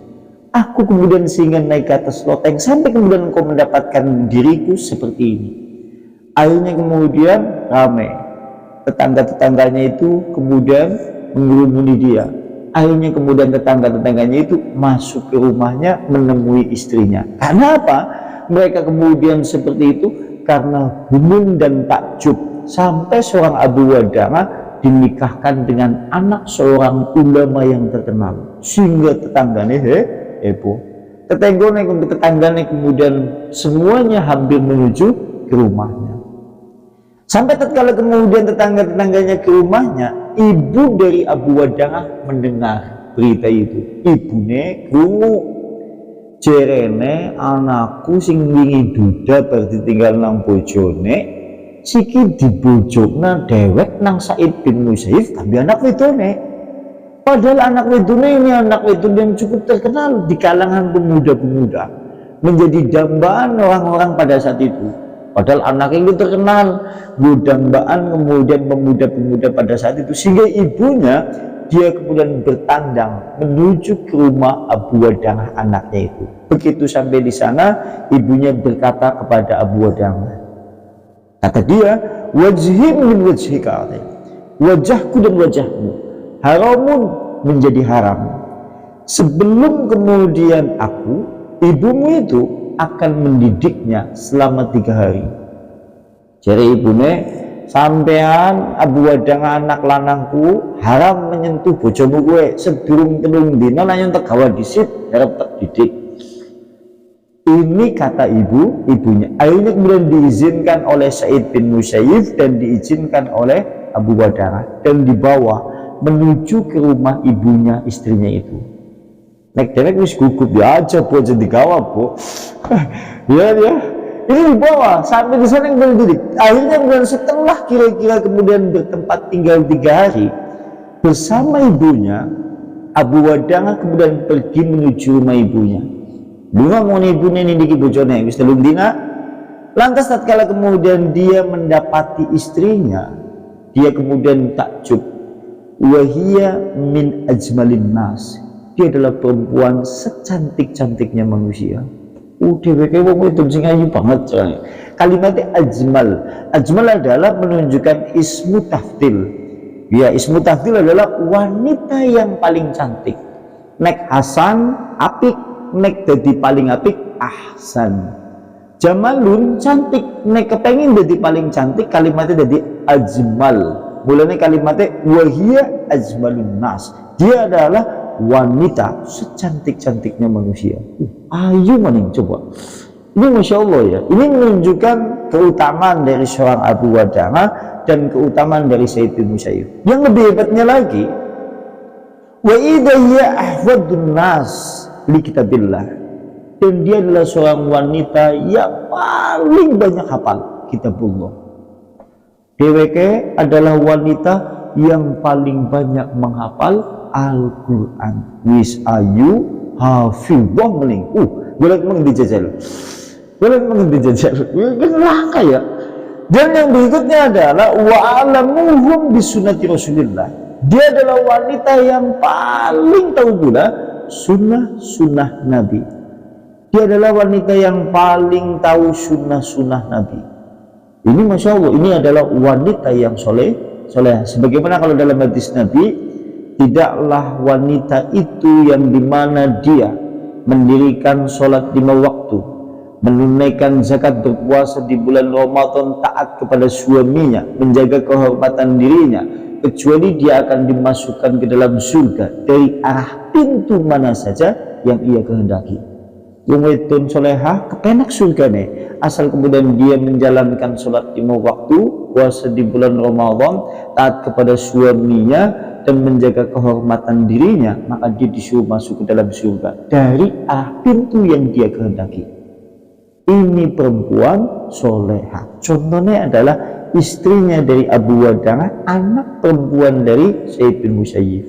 Aku kemudian sehingga naik ke atas loteng sampai kemudian engkau mendapatkan diriku seperti ini. Akhirnya kemudian ramai. Tetangga-tetangganya itu kemudian mengerumuni dia. Akhirnya kemudian tetangga-tetangganya itu masuk ke rumahnya menemui istrinya. Karena apa? Mereka kemudian seperti itu karena gumun dan takjub sampai seorang Abu Wada'ah dinikahkan dengan anak seorang ulama yang terkenal, sehingga tetangganya tetangganya kemudian semuanya hampir menuju ke rumahnya. Sampai tatkala kemudian tetangga-tetangganya ke rumahnya, ibu dari Abu Wada'ah mendengar berita itu. Ibune krungu, jerene anakku sing wingi duda bar ditinggal nang bojone siki dibojokna dewek nang Sa'id bin Musayyib tapi anak wedone. Padahal anak wedone ini anak wedone yang cukup terkenal di kalangan pemuda-pemuda, menjadi dambaan orang-orang pada saat itu. Padahal anak itu terkenal, dambaan kemudian pemuda-pemuda pada saat itu, sehingga ibunya dia kemudian bertandang menuju ke rumah Abu Wada'ah anaknya itu. Begitu sampai di sana, ibunya berkata kepada Abu Wada'ah, kata dia, "Wajhi min wajhika," wajahku dan wajahmu haramun menjadi haram. Sebelum kemudian aku, ibumu itu akan mendidiknya selama 3 hari. Jadi ibunya, sampean Abu Wada'ah anak lanangku haram menyentuh bojomu gue sedurung telung dina nanya untuk gawa disit harap tak didik. Ini kata ibunya. Akhirnya kemudian diizinkan oleh Sa'id bin Musayyib dan diizinkan oleh Abu Wada'ah dan dibawa menuju ke rumah ibunya, istrinya itu. Nek dewek wis gugup ya aja buat jadi gawa bu. Ya ini dibawa sampai di sana kemudian didik. Akhirnya kemudian setelah kira-kira kemudian bertempat tinggal 3 hari bersama ibunya, Abu Wada'ah kemudian pergi menuju rumah ibunya. Bunga mau ibunya ini diki bojone wis 3 dina. Lantas tatkala kemudian dia mendapati istrinya, dia kemudian takjub. Wahia min ajmalin nas. Dia adalah perempuan secantik-cantiknya manusia. dheweke wong wedok sing ayu banget soalnya. Kalimatnya ajmal. Ajmal adalah menunjukkan ismu tafdil. Ya, ismu tafdil adalah wanita yang paling cantik. Nek Hasan apik, nek dadi paling apik ahsan. Jamalun cantik, nek kepengin dadi paling cantik kalimatnya dadi ajmal. Mulanya kalimatnya wahia ajmalun nas. Dia adalah wanita secantik-cantiknya manusia. Ayu maning coba. Ini Masya Allah ya. Ini menunjukkan keutamaan dari seorang Abu Wada'ah dan keutamaan dari Said bin Musayyib. Yang lebih hebatnya lagi, wa idza hiya ahwadun nas li kitabillah. Dan dia adalah seorang wanita yang paling banyak hafal kitabullah. Dheweke adalah wanita yang paling banyak menghafal Al-Quran. Wis ayu hafidhah mening. Boleh dijajal. Boleh dijajal. Kan langka ya. Dan yang berikutnya adalah wa alamuhum bisunnati Rasulillah. Dia adalah wanita yang paling tahu pula sunnah Nabi. Dia adalah wanita yang paling tahu sunnah Nabi. Ini Masya Allah, ini adalah wanita yang soleh. Sebagaimana kalau dalam hadis Nabi, tidaklah wanita itu yang dimana dia mendirikan sholat 5 waktu, menunaikan zakat, berpuasa di bulan Ramadan, taat kepada suaminya, menjaga kehormatan dirinya, kecuali dia akan dimasukkan ke dalam surga dari arah pintu mana saja yang ia kehendaki. Wong wedon solehah kepenak surga nih, asal kemudian dia menjalankan sholat 5 waktu, puasa di bulan Ramadan, taat kepada suaminya dan menjaga kehormatan dirinya, maka dia disuruh masuk ke dalam surga dari arah pintu yang dia kehendaki. Ini perempuan soleha. Contohnya adalah istrinya dari Abu Wada'ah, anak perempuan dari Said bin Musayyib.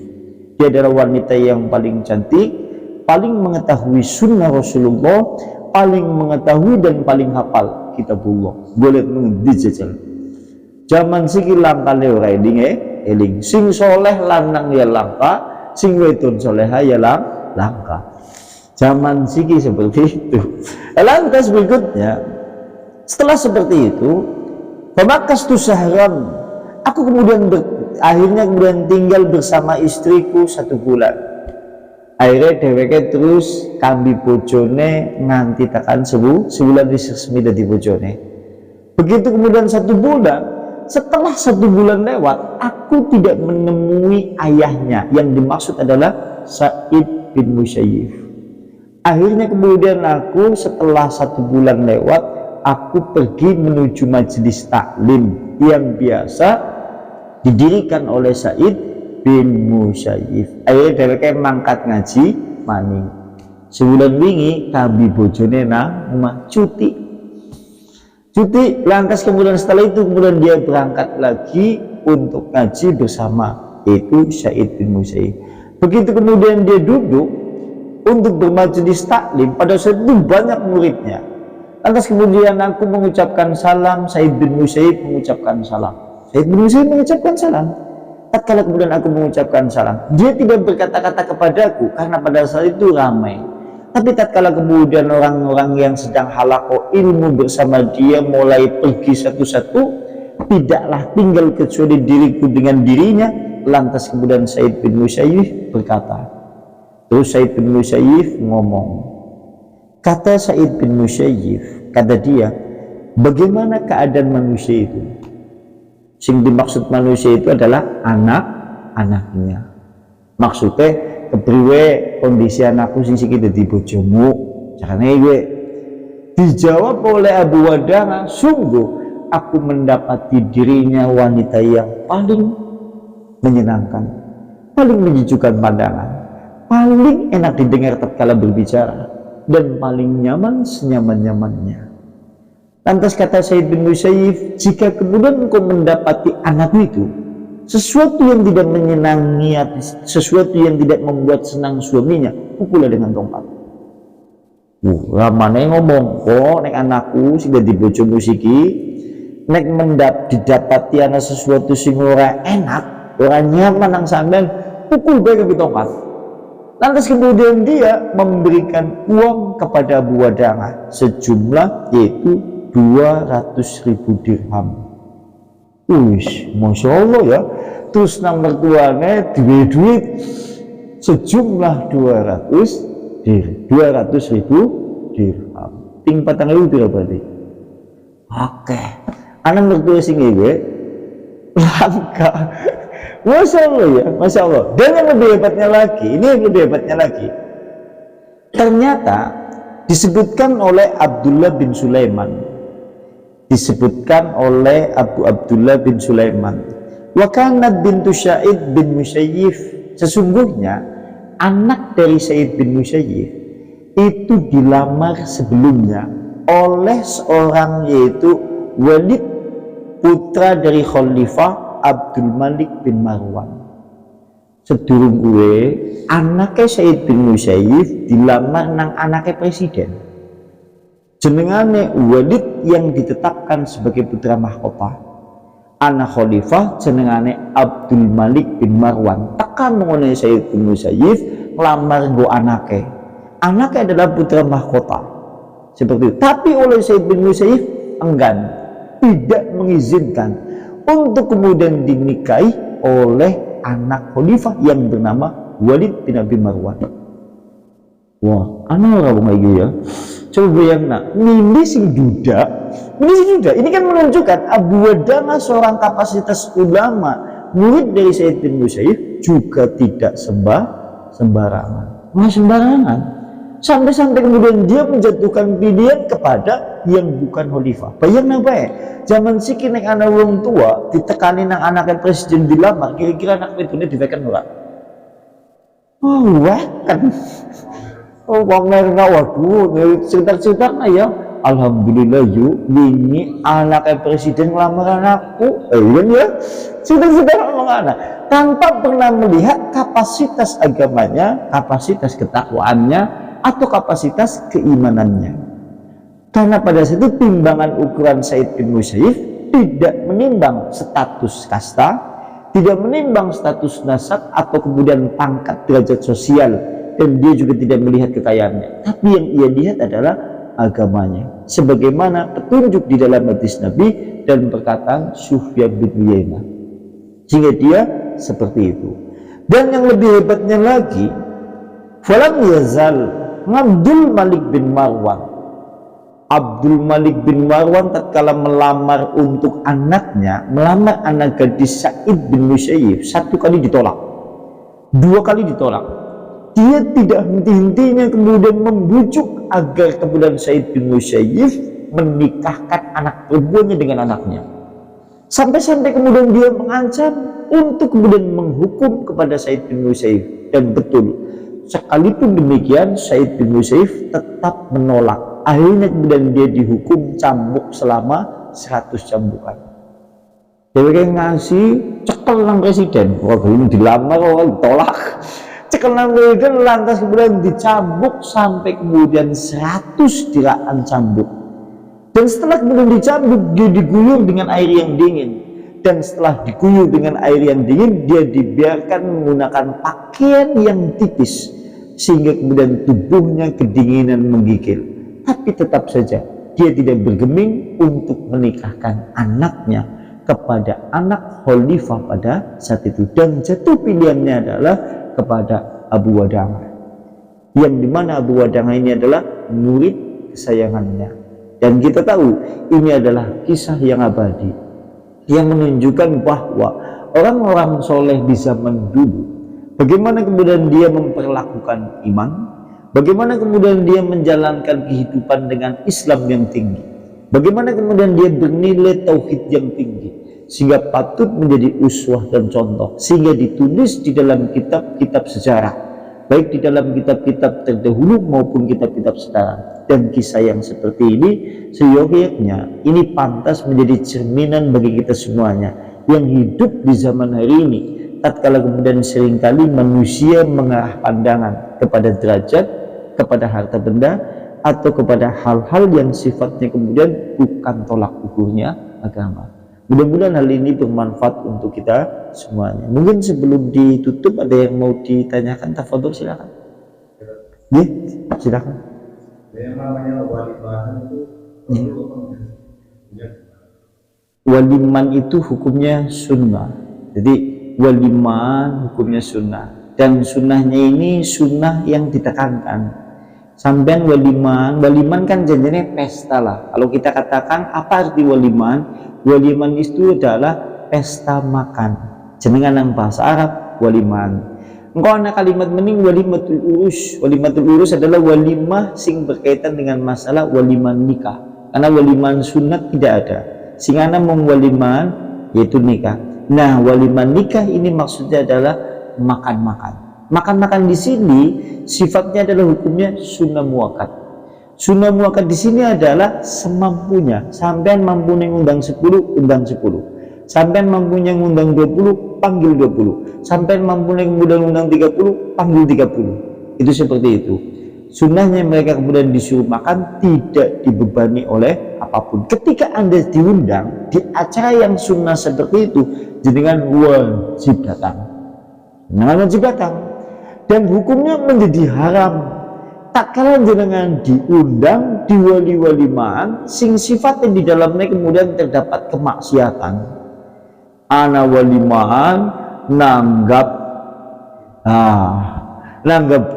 Dia adalah wanita yang paling cantik, paling mengetahui sunnah Rasulullah, paling mengetahui dan paling hafal kitabullah. Boleh dijajal. Zaman siki langka ora eling. Sing soleh lanang ya langka, sing wedon soleha ya langka. Zaman siki seperti itu. Lantas berikutnya, setelah seperti itu, pemakas tu sahram, aku kemudian akhirnya tinggal bersama istriku 1 bulan. Akhirnya dheweke terus kambi bojone nganti tekan sebulan resmi dadi bojone. Begitu kemudian 1 bulan, setelah 1 bulan lewat, aku tidak menemui ayahnya. Yang dimaksud adalah Said bin Musayyib. Akhirnya kemudian aku setelah 1 bulan lewat, aku pergi menuju majelis taklim yang biasa didirikan oleh Said bin Musayyib. Akhirnya dheweke mangkat ngaji maning. Sebulan wingi kambi bojone nang omah cuti. Lantas kemudian setelah itu kemudian dia berangkat lagi untuk ngaji bersama, yaitu Said bin Musayyib. Begitu kemudian dia duduk untuk bermajelis taklim, pada saat itu banyak muridnya. Lantas kemudian aku mengucapkan salam, Said bin Musayyib mengucapkan salam. Said bin Musayyib mengucapkan salam. Tatkala kemudian aku mengucapkan salam, dia tidak berkata-kata kepadaku karena pada saat itu ramai. Tapi tatkala kemudian orang-orang yang sedang halaqah ilmu bersama dia mulai pergi satu-satu, tidaklah tinggal kecuali diriku dengan dirinya. Lantas kemudian Said bin Musayyib berkata, terus Said bin Musayyib ngomong, kata Said bin Musayyib, kata dia, bagaimana keadaan manusia itu? Sing dimaksud manusia itu adalah anak-anaknya. Maksudnya kepriwe kondisi anakku sing siki dadi bojomu. Carane gue dijawab oleh Abu Wada'ah, sungguh aku mendapati dirinya wanita yang paling menyenangkan, paling menyejukkan pandangan, paling enak didengar tatkala berbicara, dan paling nyaman senyaman-nyamannya. Lantas kata Said bin Musayyib, jika kemudian engkau mendapati anak itu sesuatu yang tidak menyenangi hati, sesuatu yang tidak membuat senang suaminya, pukullah dengan tongkat. Ramane ngomong, nek anakku sudah dibojo musiki, nek didapati anak sesuatu sing ora enak, ora nyaman nang sampean, pukul bae ke tongkat. Lantas kemudian dia memberikan uang kepada Abu Wada'ah sejumlah yaitu 200.000 dirham. Wih, Masya Allah ya. Terus nomor tuanya duit sejumlah 200.000 dirham. Ting patang ribu berarti. Oke. Anak berdua sing gue langka. Masya Allah ya, Masya Allah. Dan yang lebih hebatnya lagi, ini yang lebih hebatnya lagi, ternyata disebutkan oleh Abdullah bin Sulaiman, disebutkan oleh Abu Abdullah bin Sulaiman, wa kanat bintu Sa'id bin Musayyib, sesungguhnya anak dari Sa'id bin Musayyib itu dilamar sebelumnya oleh seorang yaitu Walid, putra dari Khalifah Abdul Malik bin Marwan. Sedurung gue anaknya Sa'id bin Musayyib dilamar nang anaknya presiden, jenengane Walid yang ditetapkan sebagai putra mahkota. Anak Khalifah jenengane Abdul Malik bin Marwan. Tekan mengenai Sa'id bin Musayyib ngelamar go anaknya adalah putra mahkota seperti itu. Tapi oleh Sa'id bin Musayyib enggan, tidak mengizinkan untuk kemudian dinikahi oleh anak khalifah yang bernama Walid bin Abi Marwan. Wah, anak orang kayak gitu ya. Coba bayangkan, ini sing duda. Ini kan menunjukkan Abu Wada'ah seorang kapasitas ulama, murid dari Sa'id bin Musayyib, juga tidak sembarangan. Nggak sembarangan. Sampai-sampai kemudian dia menjatuhkan pilihan kepada yang bukan khalifah. Bayang apa ya? Zaman siki nek anak wong tua ditekani nang anaknya presiden dilamar, kira-kira anak itu divekan ora? Oh, wah kan. Oh, pamerna waduh, cerita-cerita ya. Alhamdulillah yuk, ini anaknya presiden ngelamar anakku. Iya ya. Cerita-cerita anak tanpa pernah melihat kapasitas agamanya, kapasitas ketakwaannya, atau kapasitas keimanannya. Karena pada saat itu timbangan ukuran Sa'id bin Musayyib tidak menimbang status kasta, tidak menimbang status nasab atau kemudian pangkat derajat sosial, dan dia juga tidak melihat kekayaannya. Tapi yang ia lihat adalah agamanya, sebagaimana petunjuk di dalam hadis Nabi dan perkataan Sufyan bin Uyainah. Sehingga dia seperti itu. Dan yang lebih hebatnya lagi, falam yazal Abdul Malik bin Marwan. Abdul Malik bin Marwan tatkala melamar untuk anaknya, melamar anak gadis Sa'id bin Musayyib, 1 kali ditolak, 2 kali ditolak. Dia tidak henti-hentinya kemudian membujuk agar kemudian Sa'id bin Musayyib menikahkan anak perempuannya dengan anaknya. Sampai-sampai kemudian dia mengancam untuk kemudian menghukum kepada Sa'id bin Musayyib. Dan betul, sekalipun demikian Sa'id bin Musayyib tetap menolak. Akhirnya kemudian dia dihukum cambuk selama 100 cambukan. Dia kayak ngasih cekel nang presiden. Wah, ini dilamar orang ditolak. Cekel nang presiden, lantas kemudian dicambuk sampai kemudian 100 diraan cambuk. Dan setelah kemudian dicambuk, dia diguyur dengan air yang dingin. Dan setelah diguyur dengan air yang dingin, dia dibiarkan menggunakan pakaian yang tipis, sehingga kemudian tubuhnya kedinginan menggigil. Tapi tetap saja dia tidak bergeming untuk menikahkan anaknya kepada anak khalifah pada saat itu. Dan jatuh pilihannya adalah kepada Abu Wada'ah, yang dimana Abu Wada'ah ini adalah murid kesayangannya. Dan kita tahu ini adalah kisah yang abadi, yang menunjukkan bahwa orang-orang soleh di zaman dulu, bagaimana kemudian dia memperlakukan iman, bagaimana kemudian dia menjalankan kehidupan dengan Islam yang tinggi, bagaimana kemudian dia bernilai tauhid yang tinggi, sehingga patut menjadi uswah dan contoh, sehingga ditulis di dalam kitab-kitab sejarah, baik di dalam kitab-kitab terdahulu maupun kitab-kitab sekarang. Dan kisah yang seperti ini seyogyanya ini pantas menjadi cerminan bagi kita semuanya yang hidup di zaman hari ini, tatkala kemudian seringkali manusia mengarah pandangan kepada derajat, kepada harta benda, atau kepada hal-hal yang sifatnya kemudian bukan tolak ukurnya agama. Mudah-mudahan hal ini bermanfaat untuk kita semuanya. Mungkin sebelum ditutup ada yang mau ditanyakan, tafadhol silakan. Ya, silakan. Yang namanya walimahan itu perlu apa enggak? Waliman itu hukumnya sunnah. Jadi waliman hukumnya sunnah, dan sunnahnya ini sunnah yang ditekankan. Sampean waliman kan janjinya pesta lah. Kalau kita katakan apa arti waliman? Waliman itu adalah pesta makan. Jenengan yang bahasa Arab waliman. Engkau ada kalimat mending walimatul urus. Walimatul urus adalah walimah sing berkaitan dengan masalah waliman nikah. Karena waliman sunat tidak ada. Sing ana mung waliman yaitu nikah. Nah, waliman nikah ini maksudnya adalah makan-makan. Makan-makan di sini sifatnya adalah hukumnya sunnah muakkad. Sunnah muakkad di sini adalah semampunya. Sampean mampu ngundang 10, undang 10. Sampean mampunya ngundang 20, panggil 20. Sampean mampu ngundang 30, panggil 30. Itu seperti itu. Sunnahnya mereka kemudian disuruh makan, tidak dibebani oleh apapun. Ketika Anda diundang di acara yang sunnah seperti itu, jenengan wajib datang. Jenengan wajib datang. Dan hukumnya menjadi haram tak kala jenengan diundang di wali-walimaan sing sifatnya di dalamnya kemudian terdapat kemaksiatan. Ana walimaan nanggap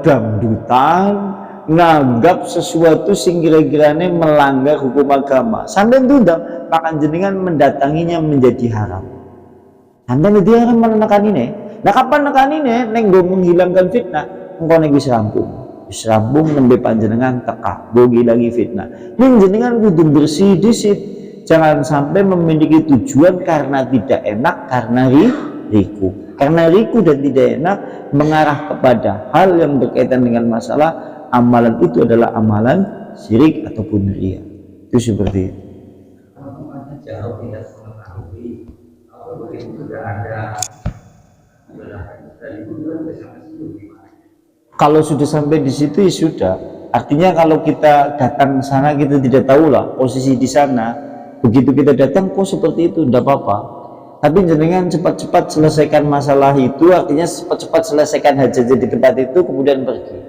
dangdutan, nanggap sesuatu sing kira-kiranya melanggar hukum agama. Sampai diundang, maka jenengan mendatanginya menjadi haram. Sampai itu haram menekan ini. Nah, kapan nekan ini? Neng go menghilangkan fitnah. Engkau neng bisa rampung nembe panjenengan teka, bogi lagi fitnah. Neng jenengan kudu bersih disit. Jangan sampai memiliki tujuan karena tidak enak, karena riku. Karena riku dan tidak enak mengarah kepada hal yang berkaitan dengan masalah amalan itu adalah amalan syirik ataupun riya. Itu seperti itu. Jauh tidak mengetahui kalau begitu sudah ada. Kalau sudah sampai di situ ya sudah. Artinya kalau kita datang ke sana kita tidak tahu lah posisi di sana. Begitu kita datang kok seperti itu, tidak apa-apa. Tapi jenengan cepat-cepat selesaikan masalah itu, artinya cepat-cepat selesaikan hajat di tempat itu kemudian pergi.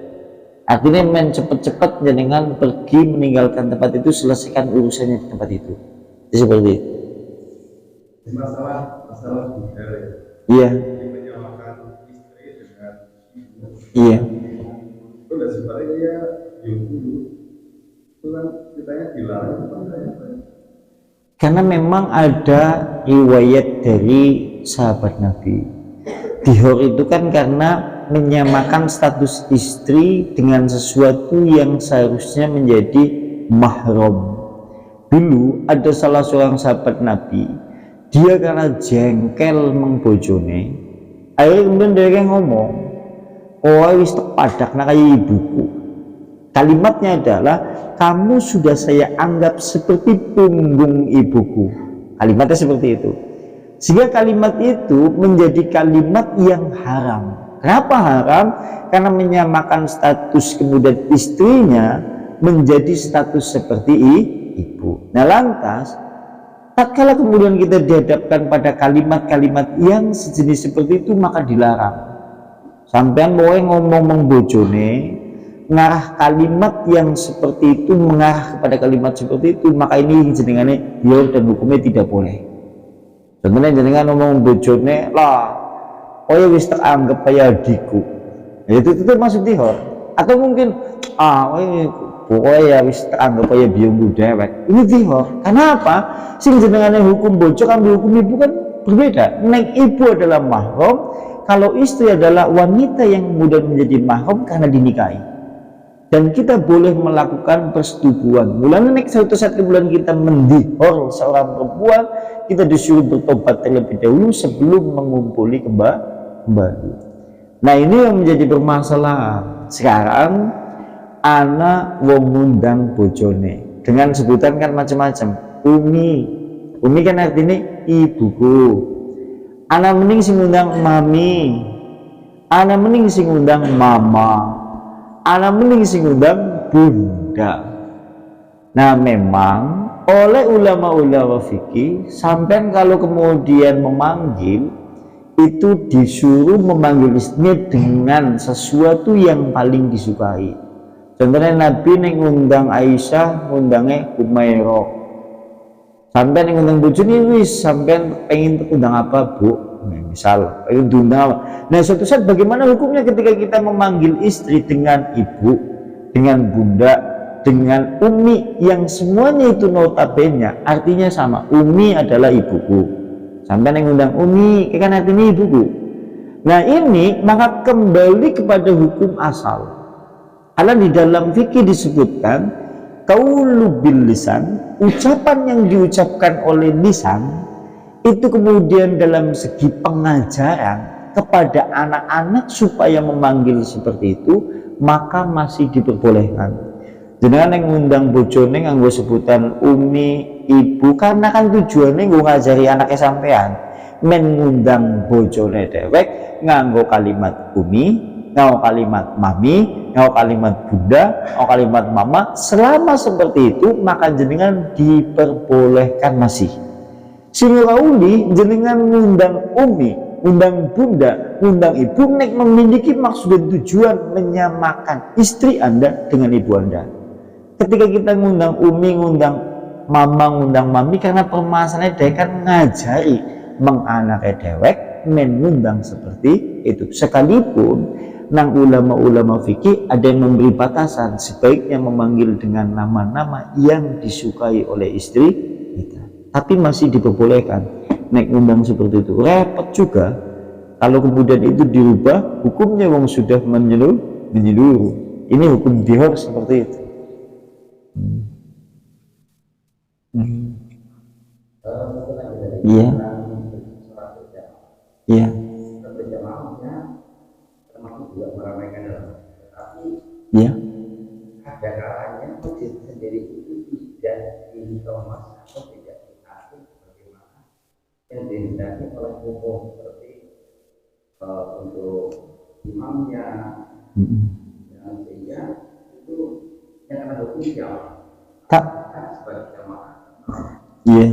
Artinya main cepat-cepat jenengan pergi meninggalkan tempat itu, selesaikan urusannya di tempat itu. Jadi seperti itu. Masalah budaya. Iya. Iya. Itu udah sebenarnya dulu itu kan kitanya dilarang itu kan Karena memang ada riwayat dari sahabat Nabi. Dihor itu kan karena menyamakan status istri dengan sesuatu yang seharusnya menjadi mahram. Dulu ada salah seorang sahabat Nabi, dia karena jengkel mengbojone, akhirnya kemudian dia ngomong, oh wis padak nak kayak ibuku. Kalimatnya adalah, kamu sudah saya anggap seperti punggung ibuku. Kalimatnya seperti itu. Sehingga kalimat itu menjadi kalimat yang haram. Kenapa haram? Karena menyamakan status kemudian istrinya menjadi status seperti ibu. Nah lantas, tatkala kemudian kita dihadapkan pada kalimat-kalimat yang sejenis seperti itu, maka dilarang. Sampean boleh ngomong mengbojone, mengarah kalimat yang seperti itu, mengarah kepada kalimat seperti itu, maka ini jenengannya biar dan hukumnya tidak boleh. Sebenarnya jenengan ngomong bojone lah, oh ya wis tak anggap kayak adikku, itu masuk dihor. Atau mungkin oh ya pokoknya ya wis tak anggap kayak biungku dewek, ini dihor. Karena apa? Sing jenengannya hukum bojok ambil hukum ibu kan berbeda. Neng ibu adalah mahram, kalau istri adalah wanita yang kemudian menjadi mahram karena dinikahi. Dan kita boleh melakukan persetubuhan. Mulanya nek suatu saat kemudian kita mendihor seorang perempuan, kita disuruh bertobat terlebih dahulu sebelum mengumpuli kembali. Nah ini yang menjadi permasalahan. Sekarang anak wong ngundang bojone dengan sebutan kan macam-macam. Umi kan artinya ibuku. Anak mending sing ngundang mami. Anak mending sing ngundang mama. Anak mending sing ngundang bunda. Nah memang oleh ulama-ulama fikih, sampai kalau kemudian memanggil itu disuruh memanggil istrinya dengan sesuatu yang paling disukai. Contohnya Nabi ning ngundang Aisyah, ngundange Humairah. Sampai ning ngundang bojone wis sampean pengen undang apa, Bu? Nah, misal pengen diundang apa. Nah, suatu saat bagaimana hukumnya ketika kita memanggil istri dengan ibu, dengan bunda, dengan umi, yang semuanya itu notabene artinya sama. Umi adalah ibuku. Sampai ning ngundang umi, kan artinya ibuku. Nah, ini maka kembali kepada hukum asal. Karena di dalam fikih disebutkan qaulu bil lisan, ucapan yang diucapkan oleh lisan itu kemudian dalam segi pengajaran kepada anak-anak supaya memanggil seperti itu, maka masih diperbolehkan. Jenengan yang ngundang bojone nganggo sebutan umi, ibu, karena kan tujuannya nggo ngajari anaknya sampean. Men ngundang bojone dewek nganggo kalimat umi, nganggo kalimat mami, nganggo kalimat bunda, nganggo kalimat mama, selama seperti itu maka jenengan diperbolehkan masih. Sehingga uli jenengan ngundang umi, ngundang bunda, ngundang ibu, nek memiliki maksud dan tujuan menyamakan istri Anda dengan ibu Anda. Ketika kita ngundang umi, ngundang mama, ngundang mami, karena permasalahannya dia kan ngajari menganaknya dewek mengundang seperti itu. Sekalipun nang ulama-ulama fikih ada yang memberi batasan, sebaiknya memanggil dengan nama-nama yang disukai oleh istri kita, tapi masih diperbolehkan. Naik undang seperti itu repot juga kalau kemudian itu dirubah hukumnya, wong sudah menyeluruh. Ini hukum dihor seperti itu. Iya, iya, iya. Ada kalanya masjid sendiri itu tidak dikemas atau tidak diatur bagaimana yang dihendaki oleh hukum, seperti untuk imamnya, dan sehingga itu yang akan hukum siapa? Tak. Sebagai jamaah. Iya.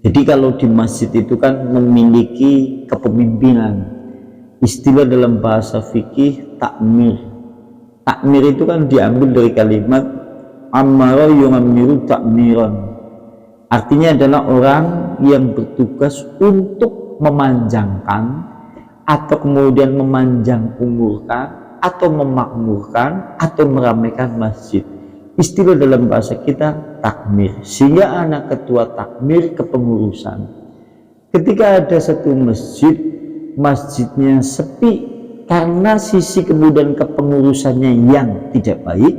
Jadi kalau di masjid itu kan memiliki kepemimpinan. Istilah dalam bahasa fikih takmir. Takmir itu kan diambil dari kalimat amara yu'ammiru takmiran. Artinya adalah orang yang bertugas untuk memanjangkan atau kemudian memanjang umurkan atau memakmurkan atau meramaikan masjid. Istilah dalam bahasa kita takmir. Sehingga anak ketua takmir kepengurusan. Ketika ada satu masjid, masjidnya sepi karena sisi kemudian kepengurusannya yang tidak baik,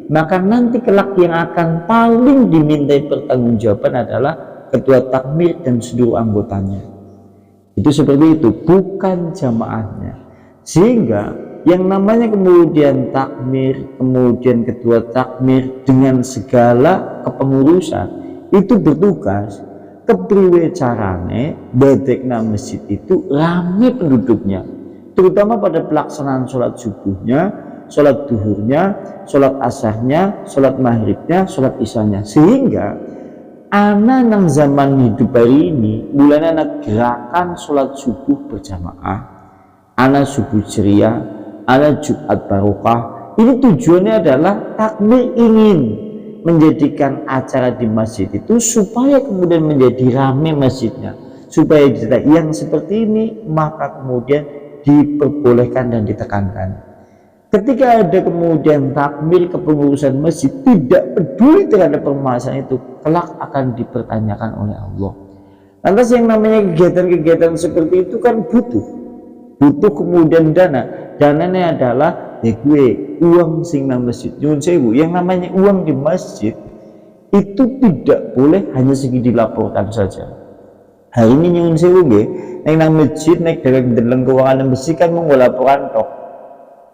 maka nanti kelak yang akan paling dimintai pertanggungjawaban adalah ketua takmir dan seluruh anggotanya. Itu seperti itu, bukan jamaahnya. Sehingga yang namanya kemudian takmir, kemudian ketua takmir dengan segala kepengurusan itu bertugas kepriwe carane dadekna masjid itu rame penduduknya, terutama pada pelaksanaan sholat subuhnya, sholat duhurnya, sholat asarnya, sholat maghribnya, sholat isyanya. Sehingga anak nang zaman hidup hari ini mulai anak gerakan sholat subuh berjamaah, anak subuh ceria, anak Jumat barokah. Ini tujuannya adalah takmir ingin menjadikan acara di masjid itu supaya kemudian menjadi ramai masjidnya, supaya yang seperti ini maka kemudian diperbolehkan dan ditekankan. Ketika ada kemudian takmir kepengurusan masjid tidak peduli terhadap permasalahan itu, kelak akan dipertanyakan oleh Allah. Lantas yang namanya kegiatan-kegiatan seperti itu kan butuh kemudian dananya adalah ya gue uang sing nang masjid. Nyuwun sewu, yang namanya uang di masjid itu tidak boleh hanya segi dilaporkan saja. Hari ini nyuwun sewu nggih, nang masjid nek deleng keuangan masjid kan mung laporan tok.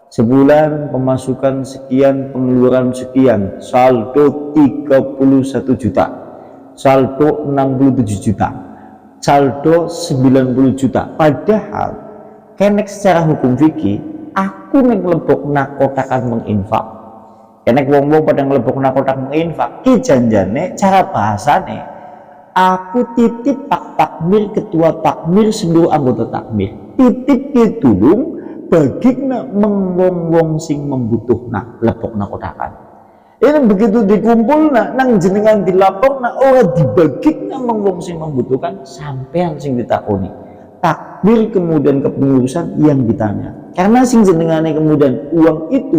Sebulan pemasukan sekian, pengeluaran sekian, saldo 31 juta, saldo 67 juta, saldo 90 juta. Padahal kenek secara hukum fikih aku ngelebok nakotakan menginfak, kenek wong-wong pada ngelebok nakotak menginfak ki janjane cara bahasane aku titip pak takmir, ketua takmir, seluruh anggota takmir, titip ditulung dibagikna mengwong-wong sing membutuhna lepokna kotakan. Ini begitu dikumpulna nang jenengan dilaporna ora dibagikna mengwong sing membutuhkan, sampean sing ditakoni. Takbir kemudian kepengurusan yang ditanya. Karena sing jenengane kemudian uang itu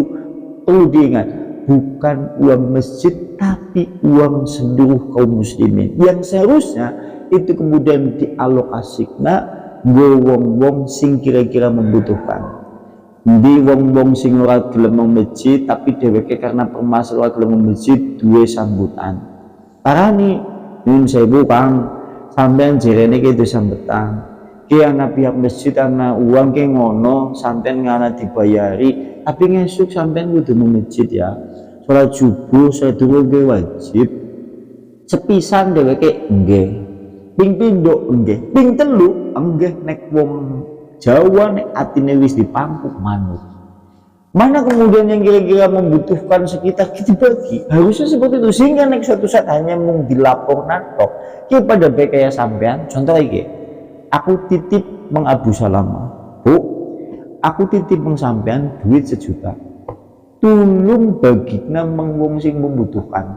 perlu diingat, bukan uang masjid tapi uang seluruh kaum muslimin yang seharusnya itu kemudian dialokasikan wong-wong sing kira-kira membutuhkan. Di wong-wong sing ora gelem masjid tapi dheweke karena permasalahan gelem masjid duwe sambutan. Parani nyun sewu Kang, sampean jerene ki itu sambutan. Ki ana pihak masjid ana uang ki ngono, sampean ngana dibayari, tapi ngesuk sampean kudu nang masjid ya. Salat subuh sedurunge ge wajib. Sepisan dheweke nggih. Ping pindho nggih. Ping telu nggih nek wong Jawa nek atine wis dipangkuk manut. Mana kemudian yang kira-kira membutuhkan sekitar kita bagi, harusnya seperti itu, sehingga nek suatu saat hanya mung dilaporkan tok ki pada baik kayak sampean. Contoh iki, aku titip Mang Abu Salama, Bu, aku titip Mang sampean duit 1 juta, tulung bagina Mang wong sing membutuhkan.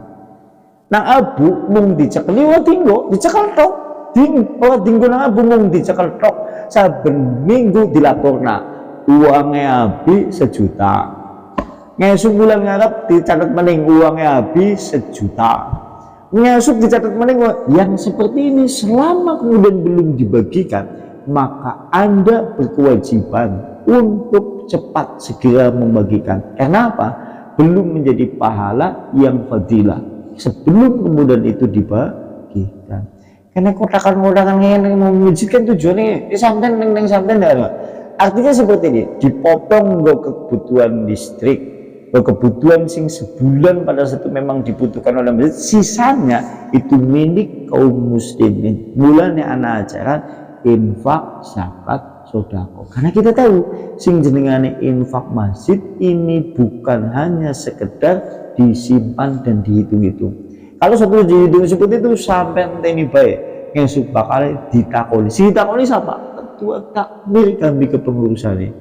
Nang Abu mung dicekeli wa tinggo dicekel tok, tinggo nang Abu mung dicekel tok. Saben minggu dilaporna uangnya habis 1 juta, ngesuk bulan ngarep dicatat maning uangnya habis 1 juta, ngesuk dicatat maning. Yang seperti ini selama kemudian belum dibagikan, maka Anda berkewajiban untuk cepat segera membagikan. Karena apa? Belum menjadi pahala yang fadilah sebelum kemudian itu dibagikan. Karena kotakan-kotakan yang mewujudkan tujuannya sampai neng sampai ndak. Artinya seperti ini, dipotong ke kebutuhan listrik, ke kebutuhan sing sebulan pada saat itu memang dibutuhkan oleh masjid, sisanya itu milik kaum muslimin. Mulanya anak ajaran infak, zakat, sodako. Karena kita tahu sing jenengane infak masjid ini bukan hanya sekedar disimpan dan dihitung-hitung. Kalau satu dihitung seperti itu sampai ini baik, yang bakal ditakoni. Si ditakoni siapa? Ketua takmir kami kepengurusannya.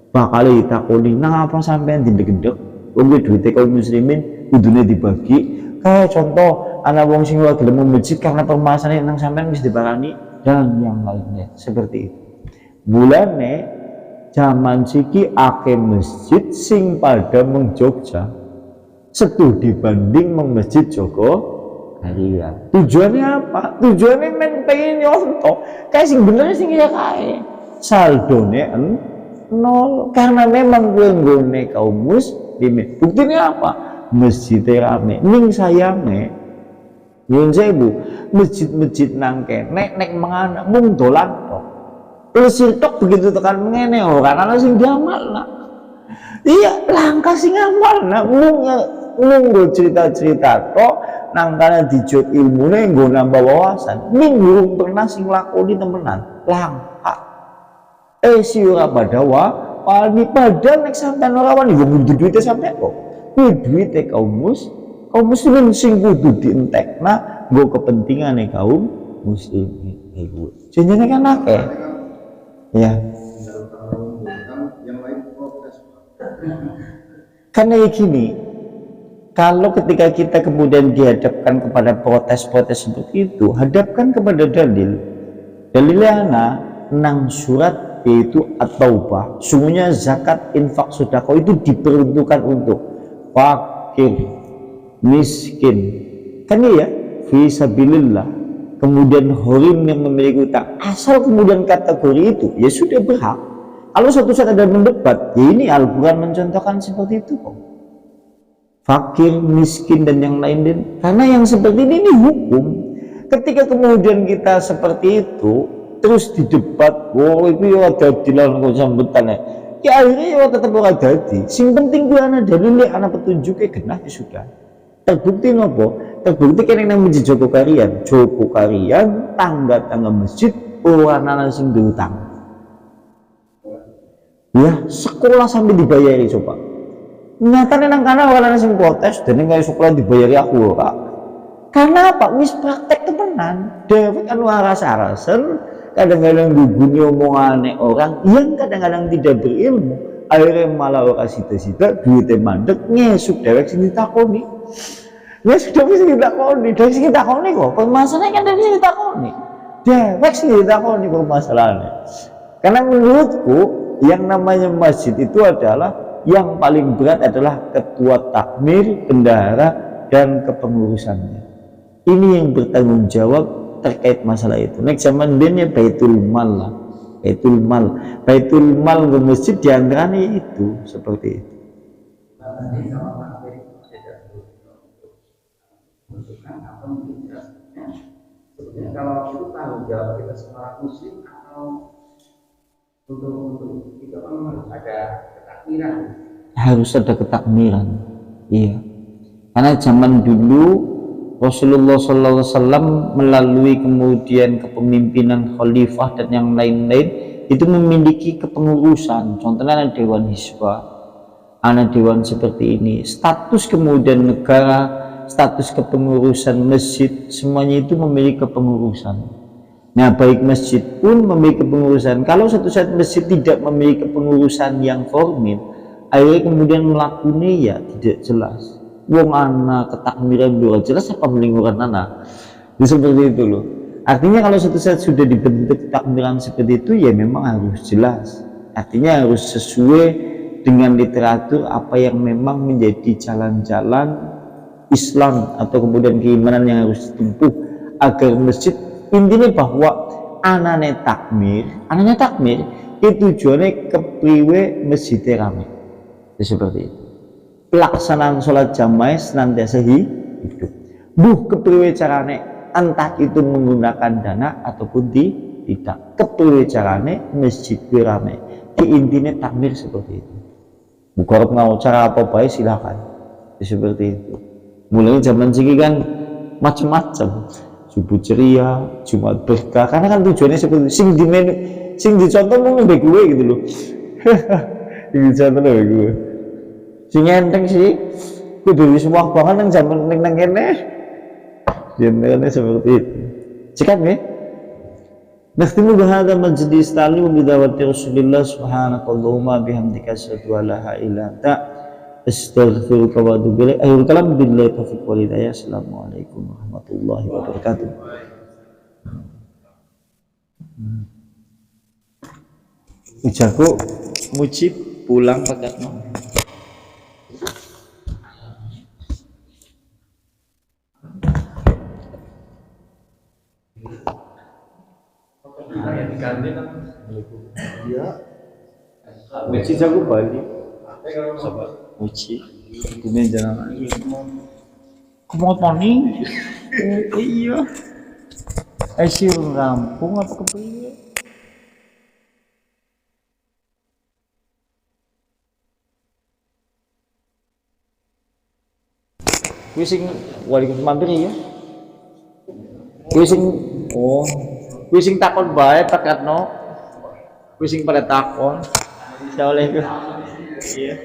Bakal ditakoni, nah apa sampean dindek-dendek? Wong duit kaum muslimin kudune dibagi. Kayak contoh anak wong sing lagi gelem masjid karena permasalahan nang sampean wis dibarani dan yang lainnya seperti itu. Mulane zaman siki akeh masjid sing pada meng Jogja setuh dibanding masjid Joko Harian. Tujuannya apa? Tujuannya men pengen nyontoh kayak sing bener sing ya kae saldone nol, karena memang gue nggone kaum muslimin. Buktinya apa? Masjidnya rame. Ning sayangnya nyun sewu masjid-masjid nang kene nek mengana mung dolan tok. Lesir tok begitu tekan ngene ora ana sing diamalna. Iya, langkah sing amal nak nunggu cerita-cerita tok nang kana dijut ilmune nggo nambah wawasan. Minggu pernah sing lakoni temenan. Langkah. Si ora badawa, wani padahal nek sampean ora wani yo kudu duwite sampean kok. Kuwi duwite kaum muslimin sing kudu dientekna nggo kepentingane kaum muslimin. Iku. Jenenge kan akeh. Ya. Yang lain protes. Karena gini, kalau ketika kita kemudian dihadapkan kepada protes-protes seperti itu, hadapkan kepada dalil. Dalilnya nang surat yaitu At-Taubah. Sungguhnya zakat, infak, sedekah itu diperuntukkan untuk fakir, miskin. Kan ya, fi sabilillah. Kemudian horim yang memiliki utang. Asal kemudian kategori itu, ya sudah berhak. Kalau suatu saat ada mendebat, ya ini Al-Quran mencontohkan seperti itu kok. Fakir, miskin dan yang lain. Karena yang seperti ini hukum. Ketika kemudian kita seperti itu, terus didebat, oh itu ya ada dilawan kok sambutan ya akhirnya ya tetap ora dadi. Sing penting kuwi ana dalile, ana petunjuke genah ya sudah. Terbukti nopo? Terbukti kene nang masjid Joko Karian tangga-tangga masjid ora ana sing diutang. Ya, sekolah sampai dibayari coba. Nyatane nang kana ora ana sing protes, dene kaya sekolah dibayari aku ora. Karena apa? Wis praktek temenan. David anu aras-arasen kadang-kadang guguni omongan orang yang kadang-kadang tidak berilmu, akhirnya malah orang sita-sita duitnya mandek, ngesuk dewek sing ditakoni. Ngesuk dewek sing ditakoni, dewek sing ditakoni kok permasalahannya kan dewek sing ditakoni. Dewek sing ditakoni permasalahannya. Karena menurutku yang namanya masjid itu adalah yang paling berat adalah ketua takmir, bendahara, dan kepengurusannya. Ini yang bertanggung jawab terkait masalah itu. Next zaman dia baitul mal lah, baitul mal ke masjid diantaranya itu seperti itu. Tadi sama Pak Ferry tidak menunjukkan atau menjelaskannya. Sebenarnya kalau itu tanggung jawab kita sebagai muslim atau untuk kita memang harus ada ketakmiran. Harus ada ketakmiran, iya. Karena zaman dulu Rasulullah SAW melalui kemudian kepemimpinan khalifah dan yang lain-lain itu memiliki kepengurusan. Contohnya ada dewan hisbah, ada dewan seperti ini. Status kemudian negara, status kepengurusan masjid, semuanya itu memiliki kepengurusan. Nah, baik masjid pun memiliki kepengurusan. Kalau suatu saat masjid tidak memiliki kepengurusan yang formal, akhirnya kemudian melakukannya ya tidak jelas. Wong anak ketakmiran dua jelas apa melingkuran anak. Jadi seperti itu loh. Artinya kalau suatu saat sudah dibentuk ketakmiran seperti itu ya memang harus jelas. Artinya harus sesuai dengan literatur apa yang memang menjadi jalan-jalan Islam atau kemudian keimanan yang harus ditempuh agar masjid, intinya bahwa anane takmir itu tujuannya kepriwe masjidnya ramai. Seperti itu. Pelaksanaan sholat jamaah senantiasa hidup. Kepriwe carane, entah itu menggunakan dana ataupun tidak. Kepriwe carane masjid ramai. Di intinya takmir seperti itu. Bukan mau cara apa baik silakan. Seperti itu. Mulai zaman sini kan macam-macam. Subuh ceria, Jumat berkah. Karena kan tujuannya seperti itu. Sing dicontoh mungkin baik gue gitu loh. Sing dicontoh baik gue. Sing enteng sih, kudu wis wah banget nang zaman nang kene. Jenenge seperti itu. Cekat nggih. Nakhtimu bihadza majlis ta'lim bi da'wati Rasulillah subhanakallahumma bihamdika asyhadu an la ilaha illa anta astaghfiruka wa atubu ilaik. Akhirul kalam billahi taufiq wal hidayah. Assalamualaikum warahmatullahi wabarakatuh. Ujarku mujib pulang pakatno. Iya. Uci jago Bali. Sabar. Uci. Kemudian jangan lagi. Kemot moni. Iya. Sih rampung apa kepriwe? Kuwi sing wali mampir ya. Kuwi sing kuwi sing takon bae pakatno. Kuwi sing pada takon. Insya Allah itu. Iya.